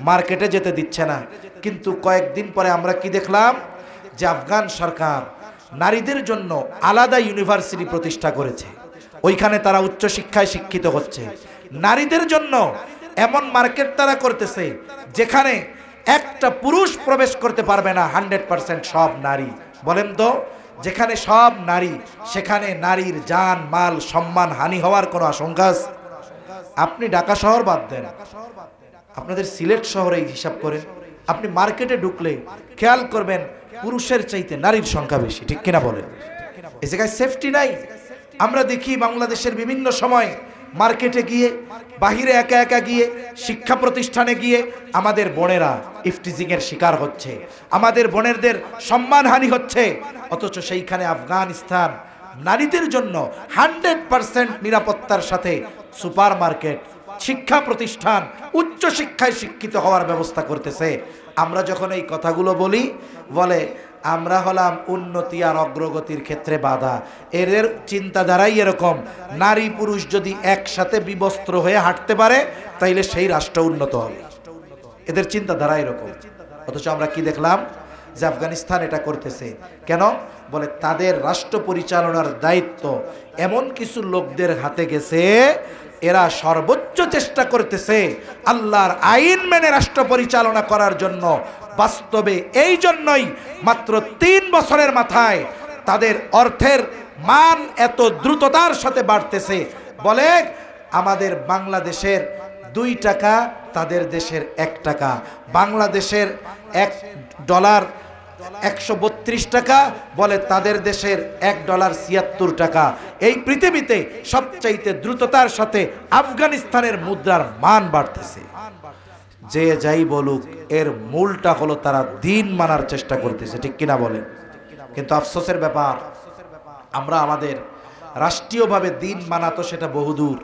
মার্কেটে যেতে দিচ্ছে না। কিন্তু কয়েকদিন পরে আমরা কি দেখলাম, যে আফগান সরকার নারীদের জন্য আলাদা ইউনিভার্সিটি প্রতিষ্ঠা করেছে। ওইখানে তারা উচ্চশিক্ষায় শিক্ষিত হচ্ছে। নারীদের জন্য এমন মার্কেট তারা করতেছে যেখানে একটা পুরুষ প্রবেশ করতে পারবে না, 100% সব নারী। বলেন তো যেখানে সব নারী, সেখানে নারীর জান মাল সম্মান হানি হওয়ার কোনো আশঙ্কা আছে? আপনি ঢাকা শহর বাদ দেন, আপনাদের সিলেট শহরে হিসাব করেন, আপনি মার্কেটে ঢুকলে খেয়াল করবেন পুরুষের চাইতে নারীর সংখ্যা বেশি, ঠিক কিনা বলেন? এই জায়গায় সেফটি নাই। আমরা দেখি বাংলাদেশের বিভিন্ন সময় মার্কেটে গিয়ে, বাহিরে একা একা গিয়ে, শিক্ষা প্রতিষ্ঠানে গিয়ে আমাদের বোনেরা ইফটিজিং এর শিকার হচ্ছে, আমাদের বোনেরদের সম্মানহানি হচ্ছে। অথচ সেইখানে আফগানিস্তান নারীদের জন্য 100% নিরাপত্তার সাথে সুপার মার্কেট, শিক্ষা প্রতিষ্ঠান, উচ্চ শিক্ষায় শিক্ষিত হওয়ার ব্যবস্থা করতেছে। আমরা যখন এই কথাগুলো বলি, বলে আমরা হলাম উন্নতি আর অগ্রগতির ক্ষেত্রে বাধা। এদের চিন্তাধারাই এরকম, নারী পুরুষ যদি একসাথে বিবস্ত্র হয়ে হাঁটতে পারে তাইলে সেই রাষ্ট্র উন্নত হবে। এদের চিন্তাধারা এরকম। অথচ আমরা কি দেখলাম যে আফগানিস্তান এটা করতেছে কেন? বলে তাদের রাষ্ট্র পরিচালনার দায়িত্ব এমন কিছু লোকদের হাতে গেছে, এরা সর্বোচ্চ চেষ্টা করতেছে আল্লাহর আইন মেনে রাষ্ট্র পরিচালনা করার জন্য। বাস্তবে এই জন্যই মাত্র 3 বছরের মাথায় তাদের অর্থের মান এত দ্রুততার সাথে বাড়তেছে। বলে আমাদের বাংলাদেশের 2 টাকা, তাদের দেশের 1 টাকা। বাংলাদেশের $1 132 টাকা, বলে তাদের দেশের $1 76 এই পৃথিবীতে সবচাইতে দ্রুততার সাথে আফগানিস্তানের মুদ্রার মান বাড়তেছে। যে যাই বলুক, এর মূলটা হলো তারা দিন মানার চেষ্টা করতেছে, ঠিক কিনা বলেন? কিন্তু আফসোসের ব্যাপার, আমরা আমাদের রাষ্ট্রীয়ভাবে দিন মানা তো সেটা বহুদূর,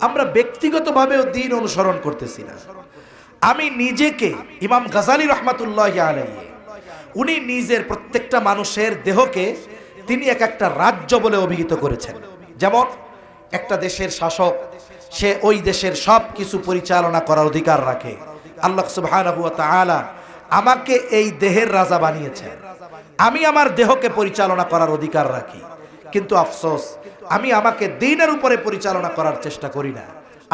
আমরা ব্যক্তিগতভাবেও দিন অনুসরণ করতেছি না। আমি নিজেকে, ইমাম গাজালি রহমাতুল্লাহি আলাইহি, উনি নিজের প্রত্যেকটা মানুষের দেহকে তিনি এক একটা রাজ্য বলে অভিহিত করেছেন। যেমন একটা দেশের শাসক, সে ওই দেশের সব কিছু পরিচালনা করার অধিকার রাখে। আল্লাহ সুবহানাহু ওয়া তাআলা আমাকে এই দেহের রাজা বানিয়েছেন, আমি আমার দেহকে পরিচালনা করার অধিকার রাখি। কিন্তু আফসোস, আমি আমাকে দ্বীনের উপরে পরিচালনা করার চেষ্টা করি না।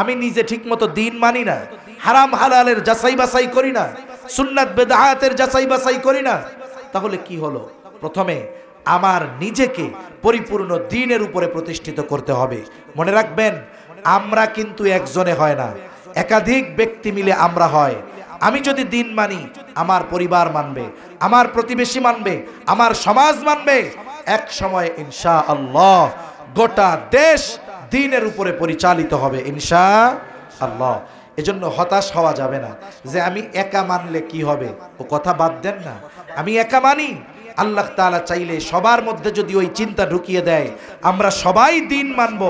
আমি নিজে ঠিকমতো দ্বীন মানি না, হারাম হালালের যাচাই বাছাই করি না, সুন্নাত বেদায়াতের যাচাই বাছাই করি না। তাহলে কি হলো? প্রথমে আমার নিজেকে পরিপূর্ণ দ্বীনের উপরে প্রতিষ্ঠিত করতে হবে। মনে রাখবেন, আমরা কিন্তু একজনে হয় না, একাধিক ব্যক্তি মিলে আমরা হয়। আমি যদি দ্বীন মানি, আমার পরিবার মানবে, আমার প্রতিবেশী মানবে, আমার সমাজ মানবে। এক সময় ইনশাআল্লাহ গোটা দেশ দ্বীনের উপরে পরিচালিত হবে ইনশাআল্লাহ। এজন্য হতাশ হওয়া যাবে না যে আমি একা মানলে কি হবে, ও কথা বাদ দেন না। আমি একা মানি, আল্লাহ তাআলা চাইলে সবার মধ্যে যদি ওই চিন্তা ঢুকিয়ে দেয় আমরা সবাই দ্বীন মানব,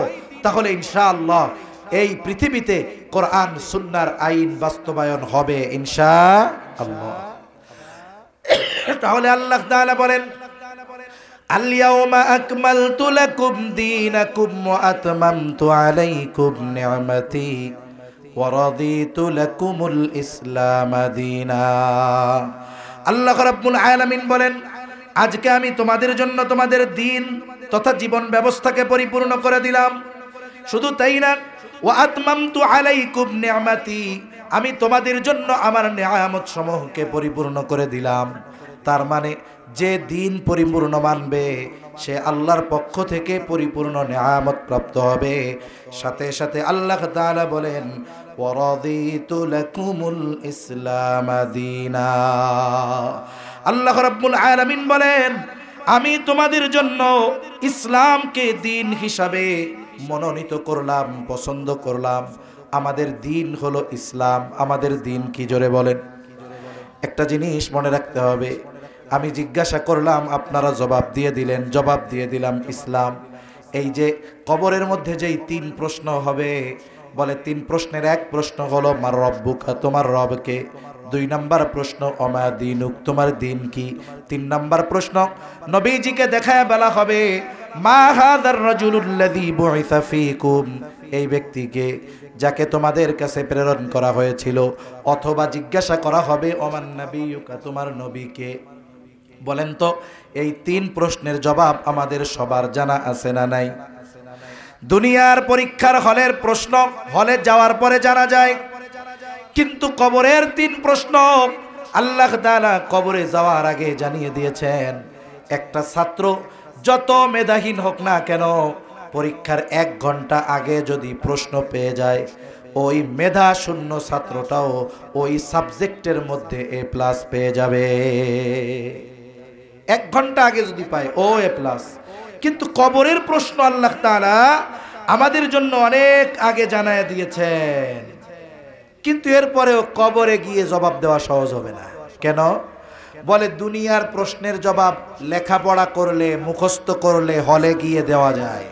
তাহলে ইনশাআল্লাহ এই পৃথিবীতে কোরআন সুন্নাহর আইন বাস্তবায়ন হবে ইনশাআল্লাহ। তাহলে আল্লাহ তাআলা বলেন, আল-ইয়াওমা আকমালতু লাকুম দীনাকুম ওয়া আতমামতু আলাইকুম নি'মাতি ওয়া রাদিতু লাকুমুল ইসলাম দীনা। আল্লাহ রাব্বুল আলামিন বলেন, আজকে আমি তোমাদের জন্য তোমাদের দ্বীন তথা জীবন ব্যবস্থাকে পরিপূর্ণ করে দিলাম। শুধু তাই না, ওয়া আতমামতু আলাইকুম নি'মাতি, আমি তোমাদের জন্য আমার নিয়ামত সমূহকে পরিপূর্ণ করে দিলাম। তার মানে যে দ্বীন পরিপূর্ণ মানবে সে আল্লাহর পক্ষ থেকে পরিপূর্ণ নিয়ামত প্রাপ্ত হবে। সাথে সাথে আল্লাহ তাআলা বলেন, ওয়া রাদিতু লাকুমুল ইসলাম দীনা। আল্লাহ রাব্বুল আলামিন বলেন, আমি তোমাদের জন্য ইসলামকে দ্বীন হিসাবে মনোনীত করলাম, পছন্দ করলাম। আমাদের দ্বীন হলো ইসলাম। আমাদের দ্বীন কি, জোরে বলেন? একটা জিনিস মনে রাখতে হবে, আমি জিজ্ঞাসা করলাম, আপনারা জবাব দিয়ে দিলেন, জবাব দিয়ে দিলাম ইসলাম। এই যে কবরের মধ্যে যেই 3 প্রশ্ন হবে, বলে 3 প্রশ্নের এক প্রশ্ন হলো মার রব্বুকা, তোমার রবকে। 2 নাম্বার প্রশ্ন ওমা দীনুক, তোমার দিন কি। 3 নাম্বার প্রশ্ন নবীজিকে দেখায় বলা হবে, মা হাযার রাজুলুল্লাযী বুইসা ফীকুম, এই ব্যক্তিকে যাকে তোমাদের কাছে প্রেরণ করা হয়েছিল। অথবা জিজ্ঞাসা করা হবে ওমান নাবিয়ুকা, তোমার নবীকে। বলেন তো, এই 3 প্রশ্নের জবাব আমাদের সবার জানা আছে না নাই? দুনিয়ার পরীক্ষার হলের প্রশ্ন হলে যাওয়ার পরে জানা যায়, কিন্তু কবরের 3 প্রশ্ন আল্লাহ তাআলা কবরে যাওয়ার আগে জানিয়ে দিয়েছেন। একটা ছাত্র যত মেধাহীন হোক না কেন, পরীক্ষার 1 ঘন্টা আগে যদি প্রশ্ন পেয়ে যায়, ওই মেধা শূন্য ছাত্রটাও ওই সাবজেক্টের মধ্যে A+ পেয়ে যাবে। 1 ঘন্টা আগে যদি পায় ও A+। কিন্তু কবরের প্রশ্ন আল্লাহ তাআলা আমাদের জন্য অনেক আগে জানায় দিয়েছেন, কিন্তু এরপরেও কবরে গিয়ে জবাব দেওয়া সহজ হবে না। কেন? বলে দুনিয়ার প্রশ্নের জবাব লেখাপড়া করলে, মুখস্থ করলে হলে গিয়ে দেওয়া যায়,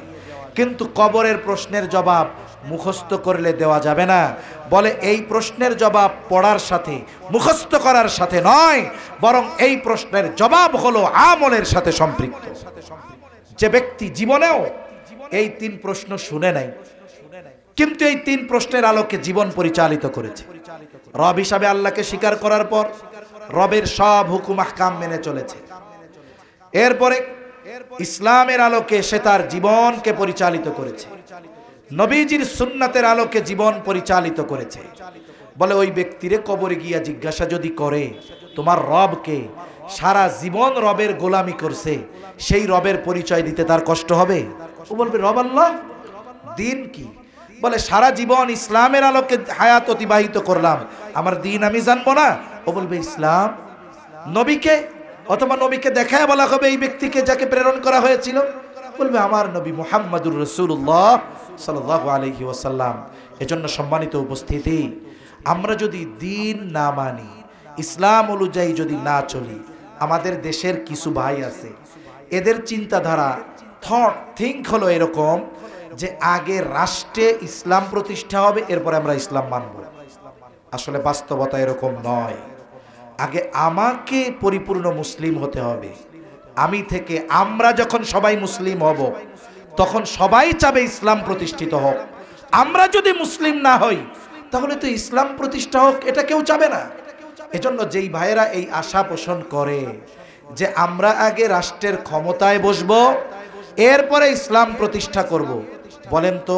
কিন্তু কবরের প্রশ্নের জবাব মুখস্থ করলে দেওয়া যাবে না। বলে এই প্রশ্নের জবাব পড়ার সাথে, মুখস্থ করার সাথে নয়, বরং এই প্রশ্নের জবাব হলো আমলের সাথে সম্পৃক্ত। যে ব্যক্তি জীবনেও এই 3 প্রশ্ন শুনে নাই, কিন্তু এই 3 প্রশ্নের আলোকে জীবন পরিচালিত করেছে, রব হিসাবে আল্লাহকে স্বীকার করার পর রবের সব হুকুম আহকাম মেনে চলেছে, এরপরে ইসলামের আলোকে সে তার জীবনকে পরিচালিত করেছে, নবীজির সুন্নাতের আলোকে জীবন পরিচালিত করেছে, বলে ওই ব্যক্তিরে কবরে গিয়া জিজ্ঞাসা যদি করে তোমার রবকে, সারা জীবন রবের গোলামি করছে, সেই রবের পরিচয় দিতে তার কষ্ট হবে? ও বলবে রব আল্লাহ। দিন কি? বলে সারা জীবন ইসলামের আলোকে হায়াত অতিবাহিত করলাম, আমার দিন আমি জানবো না? ও বলবে ইসলাম। নবীকে, অথবা নবীকে দেখায় বলা হবে এই ব্যক্তিকে যাকে প্রেরণ করা হয়েছিল, বলবে আমার নবী মুহাম্মদুর রাসূলুল্লাহ সাল্লাল্লাহু আলাইহি ওয়াসাল্লাম। এজন্য সম্মানিত উপস্থিতি, আমরা যদি দিন না মানি, ইসলাম অনুযায়ী যদি না চলি, আমাদের দেশের কিছু ভাই আছে, এদের চিন্তাধারা থিঙ্ক হলো এরকম যে আগে রাষ্ট্রে ইসলাম প্রতিষ্ঠা হবে, এরপরে আমরা ইসলাম মানব। আসলে বাস্তবতা এরকম নয়। আগে আমাকে পরিপূর্ণ মুসলিম হতে হবে। আমি থেকে আমরা যখন সবাই মুসলিম হব, তখন সবাই চাবে ইসলাম প্রতিষ্ঠিত হোক। আমরা যদি মুসলিম না হই, তাহলে তো ইসলাম প্রতিষ্ঠা হোক এটা কেউ চাবে না। এজন্য যেই ভাইয়েরা এই আশা পোষণ করে যে আমরা আগে রাষ্ট্রের ক্ষমতায় বসবো, এরপরে ইসলাম প্রতিষ্ঠা করব, বলেন তো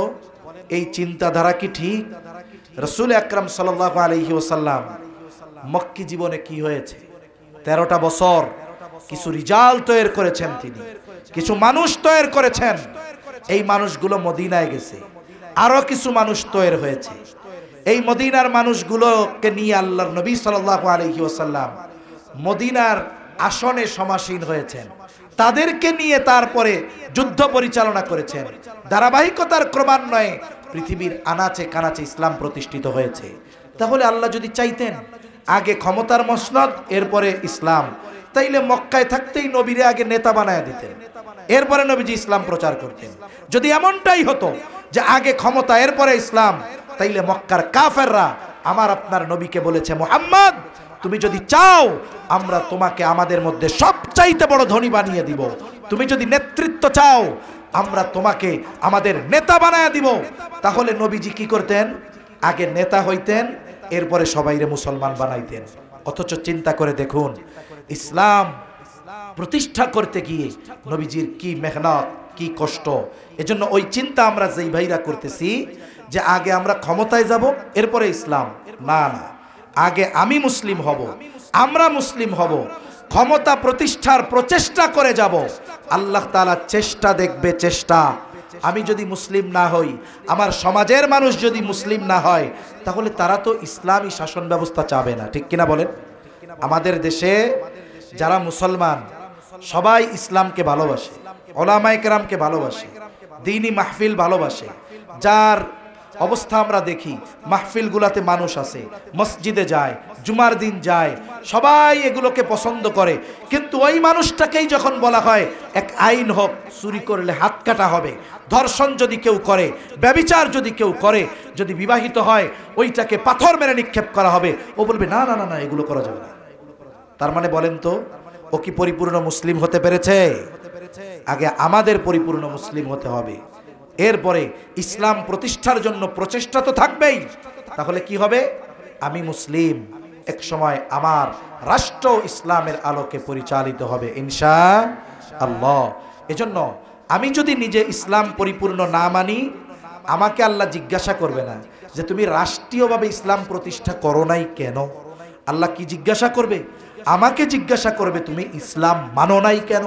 এই চিন্তাধারা কি ঠিক? রাসূল আকরাম সাল্লাল্লাহু আলাইহি ওয়াসাল্লাম মক্কি জীবনে কি হয়েছে? 13টা বছর কিছু রিজাল তৈরি করেছেন, তিনি কিছু মানুষ তৈরি করেছেন। এই মানুষগুলো মদিনায় গেছে, আরো কিছু মানুষ তৈরি হয়েছে। এই মদিনার মানুষগুলোকে নিয়ে আল্লাহর নবী সাল্লাল্লাহু আলাইহি ওয়াসাল্লাম মদিনার আসনে সমাসীন হয়েছেন, তাদেরকে নিয়ে তারপরে যুদ্ধ পরিচালনা করেছেন। ধারাবাহিকতার ক্রমান্বয়ে পৃথিবীর আনাচে কানাচে ইসলাম প্রতিষ্ঠিত হয়েছে। তাহলে আল্লাহ যদি চাইতেন আগে ক্ষমতার মসনদ, এরপরে ইসলাম, তাইলে মক্কায় থাকতেই নবীরে আগে নেতা বানায় দিতেন, এরপরে নবীজি ইসলাম প্রচার করতেন। যদি এমনটাই হতো যে আগে ক্ষমতা এরপরে ইসলাম, তাইলে মক্কার কাফেররা আমার আপনার নবীকে বলেছে, মুহাম্মদ তুমি যদি চাও আমরা তোমাকে আমাদের মধ্যে সবচাইতে বড় ধনী বানিয়ে দিব, তুমি যদি নেতৃত্ব চাও আমরা তোমাকে আমাদের নেতা বানায় দিব। তাহলে নবীজি কি করতেন? আগে নেতা হইতেন, এরপরে সবাইরে মুসলমান বানাইতেন। অথচ চিন্তা করে দেখুন, ইসলাম প্রতিষ্ঠা করতে গিয়ে নবীজির কি মেহনত, কি কষ্ট। এজন্য ওই চিন্তা আমরা যেই ভাইরা করতেছি যে আগে আমরা ক্ষমতায় যাব এরপরে ইসলাম, না না, আগে আমি মুসলিম হব, আমরা মুসলিম হব, ক্ষমতা প্রতিষ্ঠার প্রচেষ্টা করে যাব। আল্লাহ তাআলা চেষ্টা দেখবে, চেষ্টা। আমি যদি মুসলিম না হই, আমার সমাজের মানুষ যদি মুসলিম না হয়, তাহলে তারা তো ইসলামী শাসন ব্যবস্থা চাবে না, ঠিক কিনা বলেন? আমাদের দেশে যারা মুসলমান সবাই ইসলামকে ভালোবাসে, ওলামায়ে কেরামকে ভালোবাসে, দ্বীনি মাহফিল ভালোবাসে। যার অবস্থা আমরা দেখি, মাহফিলগুলাতে মানুষ আছে, মসজিদে যায়, জুমার দিন যায়, সবাই এগুলোকে পছন্দ করে। কিন্তু ওই মানুষটাকেই যখন বলা হয় এক আইন হোক, চুরি করলে হাত কাটা হবে, ধর্ষণ যদি কেউ করে, ব্যভিচার যদি কেউ করে, যদি বিবাহিত হয় ওইটাকে পাথর মেরে নিক্ষেপ করা হবে, ও বলবে না না না না, এগুলো করা যাবে না। তার মানে বলেন তো, ও কি পরিপূর্ণ মুসলিম হতে পেরেছে? আগে আমাদের পরিপূর্ণ মুসলিম হতে হবে, এরপরে ইসলাম প্রতিষ্ঠার জন্য প্রচেষ্টা তো থাকবেই। তাহলে কি হবে? আমি মুসলিম, এক সময় আমার রাষ্ট্র ইসলামের আলোকে পরিচালিত হবে ইনশাআল্লাহ। এজন্য আমি যদি নিজে ইসলাম পরিপূর্ণ না মানি, আমাকে আল্লাহ জিজ্ঞাসা করবে না যে তুমি রাষ্ট্রীয়ভাবে ইসলাম প্রতিষ্ঠা করো নাই কেন। আল্লাহ কি জিজ্ঞাসা করবে? আমাকে জিজ্ঞাসা করবে তুমি ইসলাম মানো নাই কেন।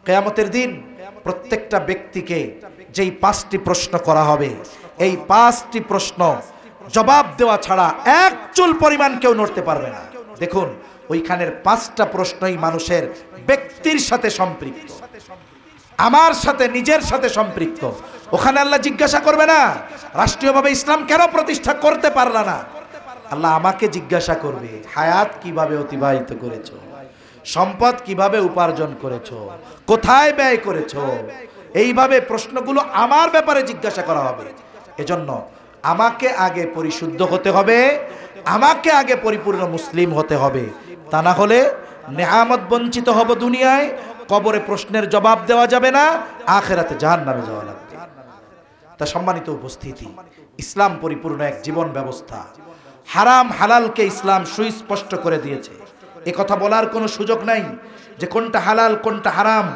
কিয়ামতের দিন প্রত্যেকটা ব্যক্তিকে যেই 5টি প্রশ্ন করা হবে, এই 5টি প্রশ্ন জবাব দেওয়া ছাড়া এক চুল পরিমাণ কেউ নড়তে পারবে না। দেখুন, ওইখানের 5টা প্রশ্নই মানুষের ব্যক্তির সাথে সম্পৃক্ত, আমার সাথে, নিজের সাথে সম্পৃক্ত। ওখানে আল্লাহ জিজ্ঞাসা করবে না রাষ্ট্রীয়ভাবে ইসলাম কেন প্রতিষ্ঠা করতে পারলা না, আল্লাহ আমাকে জিজ্ঞাসা করবে হায়াত কিভাবে অতিবাহিত করেছো, সম্পদ কিভাবে উপার্জন করেছো, কোথায় ব্যয় করেছো। এইভাবে প্রশ্নগুলো আমার ব্যাপারে জিজ্ঞাসা করা হবে। এজন্য আমাকে আগে পরিশুদ্ধ হতে হবে, আমাকে আগে পরিপূর্ণ মুসলিম হতে হবে। তা না হলে নেয়ামত বঞ্চিত হব দুনিয়ায়, কবরে প্রশ্নের জবাব দেওয়া যাবে না, আখিরাতে জাহান্নামে যাওয়া লাগবে। তা সম্মানিত উপস্থিতি, ইসলাম পরিপূর্ণ এক জীবন ব্যবস্থা। হারাম হালালকে ইসলাম সুস্পষ্ট করে দিয়েছে। এ কথা বলার কোনো সুযোগ নাই যে কোনটা হালাল কোনটা হারাম,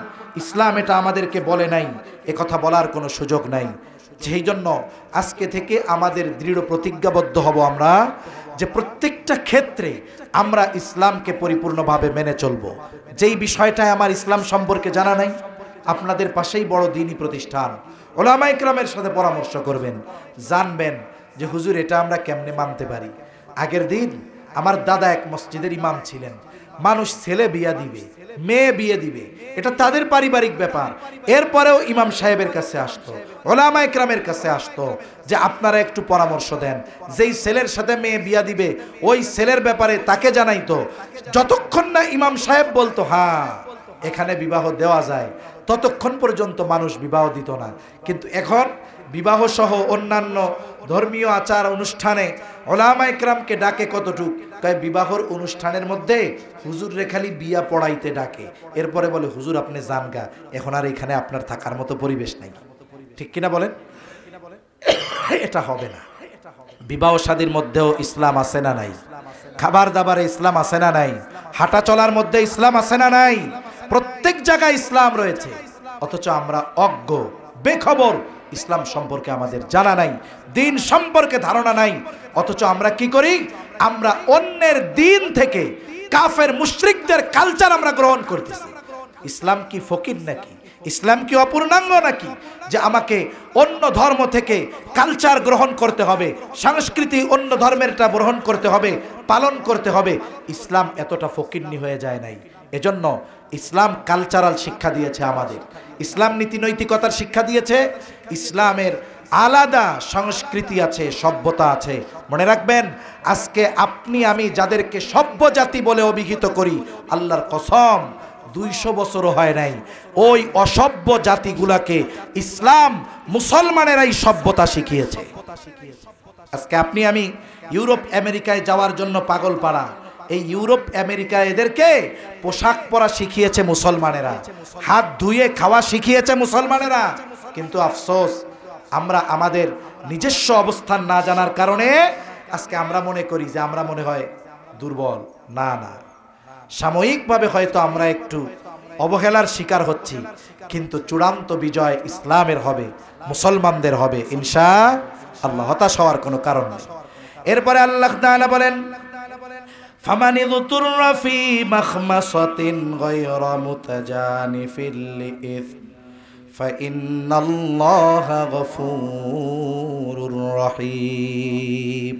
ইসলাম এটা আমাদেরকে বলে নাই, এ কথা বলার কোনো সুযোগ নাই। সেই জন্য আজকে থেকে আমাদের দৃঢ় প্রতিজ্ঞাবদ্ধ হব আমরা যে প্রত্যেকটা ক্ষেত্রে আমরা ইসলামকে পরিপূর্ণভাবে মেনে চলব। যেই বিষয়টায় আমার ইসলাম সম্পর্কে জানা নাই, আপনাদের পাশেই বড় দ্বীনি প্রতিষ্ঠান, ওলামা ইকরামের সাথে পরামর্শ করবেন, জানবেন যে হুজুর এটা আমরা কেমনে মানতে পারি। আগের দিন আমার দাদা এক মসজিদের ইমাম ছিলেন। মানুষ ছেলে বিয়া দিবে, মেয়ে বিয়ে দিবে, এটা তাদের পারিবারিক ব্যাপার। এরপরেও ইমাম সাহেবের কাছে আসতো, ওলামা ইকরামের কাছে আসতো যে আপনারা একটু পরামর্শ দেন। যেই ছেলের সাথে মেয়ে বিয়া দিবে ওই ছেলের ব্যাপারে তাকে জানাইতো। যতক্ষণ না ইমাম সাহেব বলতো হ্যাঁ এখানে বিবাহ দেওয়া যায়, ততক্ষণ পর্যন্ত মানুষ বিবাহ দিত না। কিন্তু এখন বিবাহ সহ অন্যান্য ধর্মীয় আচার অনুষ্ঠানে ওলামা ইকরামকে ডাকে কতটুক, বিবাহর অনুষ্ঠানের মধ্যে হুজুর রে খালি বিয়া পড়াইতে ডাকে, এরপরে বলে হুজুর আপনি যান গা, এখন আর এখানে আপনার থাকার মতো পরিবেশ নাই। ঠিক কিনা বলেন? এটা হবে না। বিবাহ শাদীর মধ্যেও ইসলাম আছে না নাই? খাবার দাবারে ইসলাম আছে না নাই? হাঁটা চলার মধ্যে ইসলাম আছে না নাই? প্রত্যেক জায়গায় ইসলাম রয়েছে, অথচ আমরা অজ্ঞ, বেখবর। ইসলাম সম্পর্কে আমাদের জানা নাই, দিন সম্পর্কে ধারণা নাই। অথচ আমরা কি করি? আমরা অন্যের দিন থেকে কাফের মুশরিকদের কালচার আমরা গ্রহণ করতেছি। ইসলাম কি ফকির নাকি? ইসলাম কি অপূর্ণাঙ্গ নাকি যে আমাকে অন্য ধর্ম থেকে কালচার গ্রহণ করতে হবে, সংস্কৃতি অন্য ধর্মেরটা গ্রহণ করতে হবে, পালন করতে হবে? ইসলাম এতটা ফকিরনি হয়ে যায় নাই। এজন্য ইসলাম কালচারাল শিক্ষা দিয়েছে আমাদের, ইসলাম নীতি নৈতিকতার শিক্ষা দিয়েছে। ইসলামের আলাদা সংস্কৃতি আছে, সভ্যতা আছে। মনে রাখবেন, আজকে আপনি আমি যাদেরকে সভ্য জাতি বলে অভিহিত করি, আল্লাহর কসম 200 বছরও হয় নাই ওই অসভ্য জাতিগুলাকে ইসলাম মুসলমানেরাই সভ্যতা শিখিয়েছে। আজকে আপনি আমি ইউরোপ আমেরিকায় যাওয়ার জন্য পাগল পাড়া। এই ইউরোপ আমেরিকা এদেরকে পোশাক পরা শিখিয়েছে মুসলমানেরা, হাত ধুয়ে খাওয়া শিখিয়েছে মুসলমানেরা। কিন্তু আফসোস, আমরা আমাদের নিজস্ব অবস্থান না জানার কারণে আজকে আমরা মনে করি যে আমরা মনে হয় দুর্বল। না না, সাময়িকভাবে হয়তো আমরা একটু অবহেলার শিকার হচ্ছি, কিন্তু চূড়ান্ত বিজয় ইসলামের হবে, মুসলমানদের হবে ইনশাআল্লাহ। হতাশ হওয়ার কোনো কারণ নেই। এরপরে আল্লাহ তাআলা বলেন, ফামানি যুতুররা ফি মাখমাসাতিন গায়রা মুতাজানিফিল লিইসম ফাইন্নাল্লাহা গফুরুর রহিম।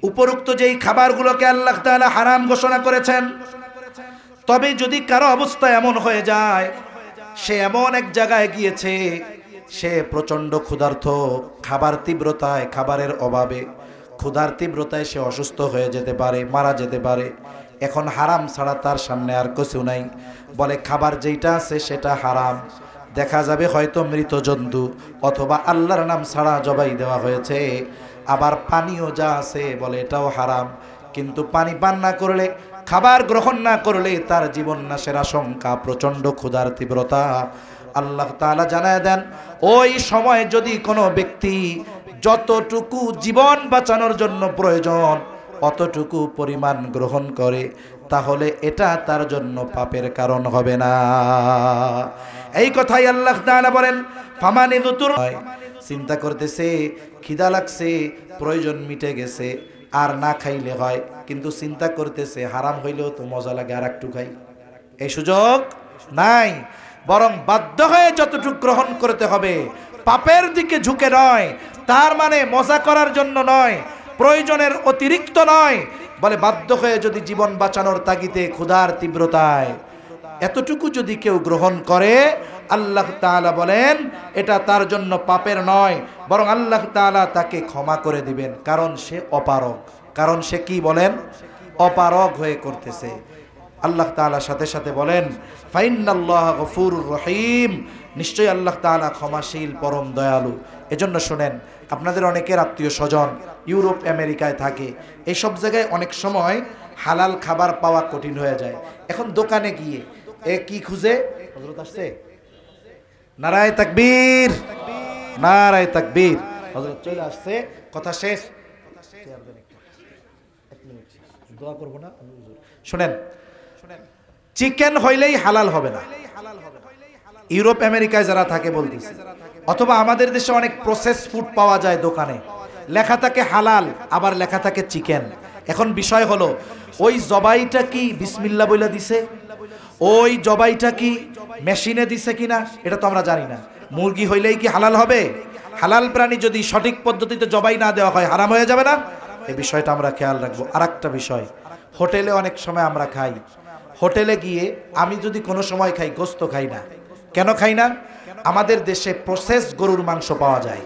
উপরোক্ত যেই খাবারগুলোকে আল্লাহ তাআলা হারাম ঘোষণা করেছেন, তবে যদি কারো অবস্থা এমন হয়ে যায়, সে এমন এক জায়গায় গিয়েছে, সে প্রচণ্ড ক্ষুধার্ত, খাবার তীব্রতায়, খাবারের অভাবে, ক্ষুধার তীব্রতায় সে অসুস্থ হয়ে যেতে পারে, মারা যেতে পারে। এখন হারাম ছাড়া তার সামনে আর কিছু নাই, বলে খাবার যেইটা আছে সেটা হারাম। দেখা যাবে হয়তো মৃত জন্তু অথবা আল্লাহর নাম ছাড়া জবাই দেওয়া হয়েছে। আবার পানিও যা আছে বলে এটাও হারাম। কিন্তু পানি পান না করলে, খাবার গ্রহণ না করলে তার জীবন নাশের আশঙ্কা, প্রচণ্ড ক্ষুধার তীব্রতা। আল্লাহ তাআলা জানায় দেন, ওই সময় যদি কোনো ব্যক্তি যতটুকু জীবন বাঁচানোর জন্য প্রয়োজন অতটুকু পরিমাণ গ্রহণ করে, তাহলে এটা তার জন্য পাপের কারণ হবে না। এই কথাই আল্লাহ তাআলা বলেন, ফামানি যুতুর। চিন্তা করতেছে খিদা লাগছে, প্রয়োজন মিটে গেছে, আর না খাইলে হয়, কিন্তু চিন্তা করতেছে হারাম হইলেও তো মজা লাগে, আর একটু খাই। এই সুযোগ নাই। বরং বাধ্য হয়ে যতটুকু গ্রহণ করতে হবে, পাপের দিকে ঝুঁকে নয়। তার মানে মজা করার জন্য নয়, প্রয়োজনের অতিরিক্ত নয়, বলে বাধ্য হয়ে যদি জীবন বাঁচানোর তাগিদে ক্ষুধার তীব্রতায় এতটুকু যদি কেউ গ্রহণ করে, আল্লাহ তাআলা বলেন এটা তার জন্য পাপের নয়, বরং আল্লাহ তাআলা তাকে ক্ষমা করে দিবেন। কারণ সে অপারগ, কারণ সে কি বলেন, অপারগ হয়ে করতেছে। আল্লাহ তাআলা সাথে সাথে বলেন ফাইন্নাল্লাহ গফুরুর রহিম, নিশ্চয়ই আল্লাহ তাআলা ক্ষমাশীল, পরম দয়ালু। এজন্য শুনেন, আপনাদের অনেকের আত্মীয় স্বজন ইউরোপ আমেরিকায় থাকে, এইসব জায়গায় অনেক সময় হালাল খাবার পাওয়া কঠিন হয়ে যায়। এখন দোকানে গিয়ে এ কি খুঁজে, হযরত আসছে, নারায়ে তাকবীর, নারায়ে তাকবীর, হযরত চলে আসছে, কথা শেষ, দোয়া করব না। শুনেন, চিকেন হইলেই হালাল হবে না। ইউরোপ আমেরিকায় যারা থাকে বলতেছি, অথবা আমাদের দেশে অনেক প্রসেস ফুড পাওয়া যায় দোকানে, লেখা থাকে হালাল, আবার লেখা থাকে চিকেন। এখন বিষয় হলো ওই জবাইটা কি বিসমিল্লাহ বইলা দিছে, ওই জবাইটা কি মেশিনে দিছে কিনা এটা তো আমরা জানি না। মুরগি হইলেই কি হালাল হবে? হালাল প্রাণী যদি সঠিক পদ্ধতিতে জবাই না দেওয়া হয় হারাম হয়ে যাবে না? এই বিষয়টা আমরা খেয়াল রাখবো। আর একটা বিষয়, হোটেলে অনেক সময় আমরা খাই, হোটেলে গিয়ে আমি যদি কোনো সময় খাই, গোস্ত খাই না। কেন খাই না? আমাদের দেশে প্রসেস গরুর মাংস পাওয়া যায়,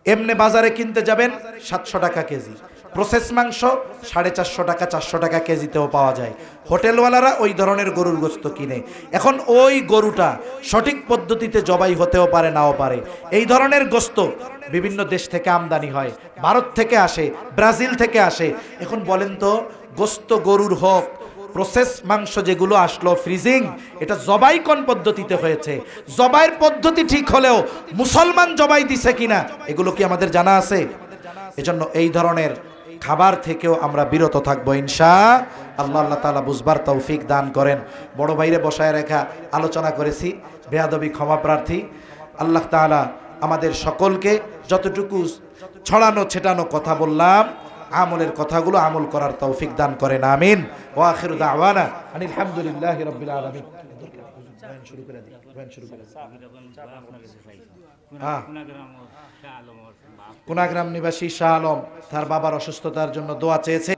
এমনি বাজারে কিনতে যাবেন 700 টাকা কেজি, প্রসেস মাংস 450 টাকা 400 টাকা কেজিতেও পাওয়া যায়। হোটেলওয়ালারা ওই ধরনের গরুর গোস্ত কিনে। এখন ওই গরুটা সঠিক পদ্ধতিতে জবাই হতেও পারে, নাও পারে। এই ধরনের গোস্ত বিভিন্ন দেশ থেকে আমদানি হয়, ভারত থেকে আসে, ব্রাজিল থেকে আসে। এখন বলেন তো, গোস্ত গরুর হোক, প্রসেস মাংস যেগুলো আসলো ফ্রিজিং, এটা জবাই কোন পদ্ধতিতে হয়েছে? জবাইয়ের পদ্ধতি ঠিক হলেও মুসলমান জবাই দিছে কিনা এগুলো কি আমাদের জানা আছে? এজন্য এই ধরনের খাবার থেকেও আমরা বিরত থাকবো ইনশাআল্লাহ। আল্লাহ তাআলা বুঝবার তৌফিক দান করেন। বড় ভাইরে বসায় রেখা আলোচনা করেছি, বেয়াদবি ক্ষমা প্রার্থী। আল্লাহ তাআলা আমাদের সকলকে যতটুকু ছড়ানো ছেটানো কথা বললাম, আমলের কথাগুলো আমল করার তৌফিক দান করেন, আমিন। ওয়া আখিরু দাওয়ানা আনিল হামদুলিল্লাহি রাব্বিল আলামিন। শুরু করে দিই, শুরু করে দিই। কুনাগ্রাম নিবাসী শাহ আলম তার বাবার অসুস্থতার জন্য দোয়া চেয়েছে।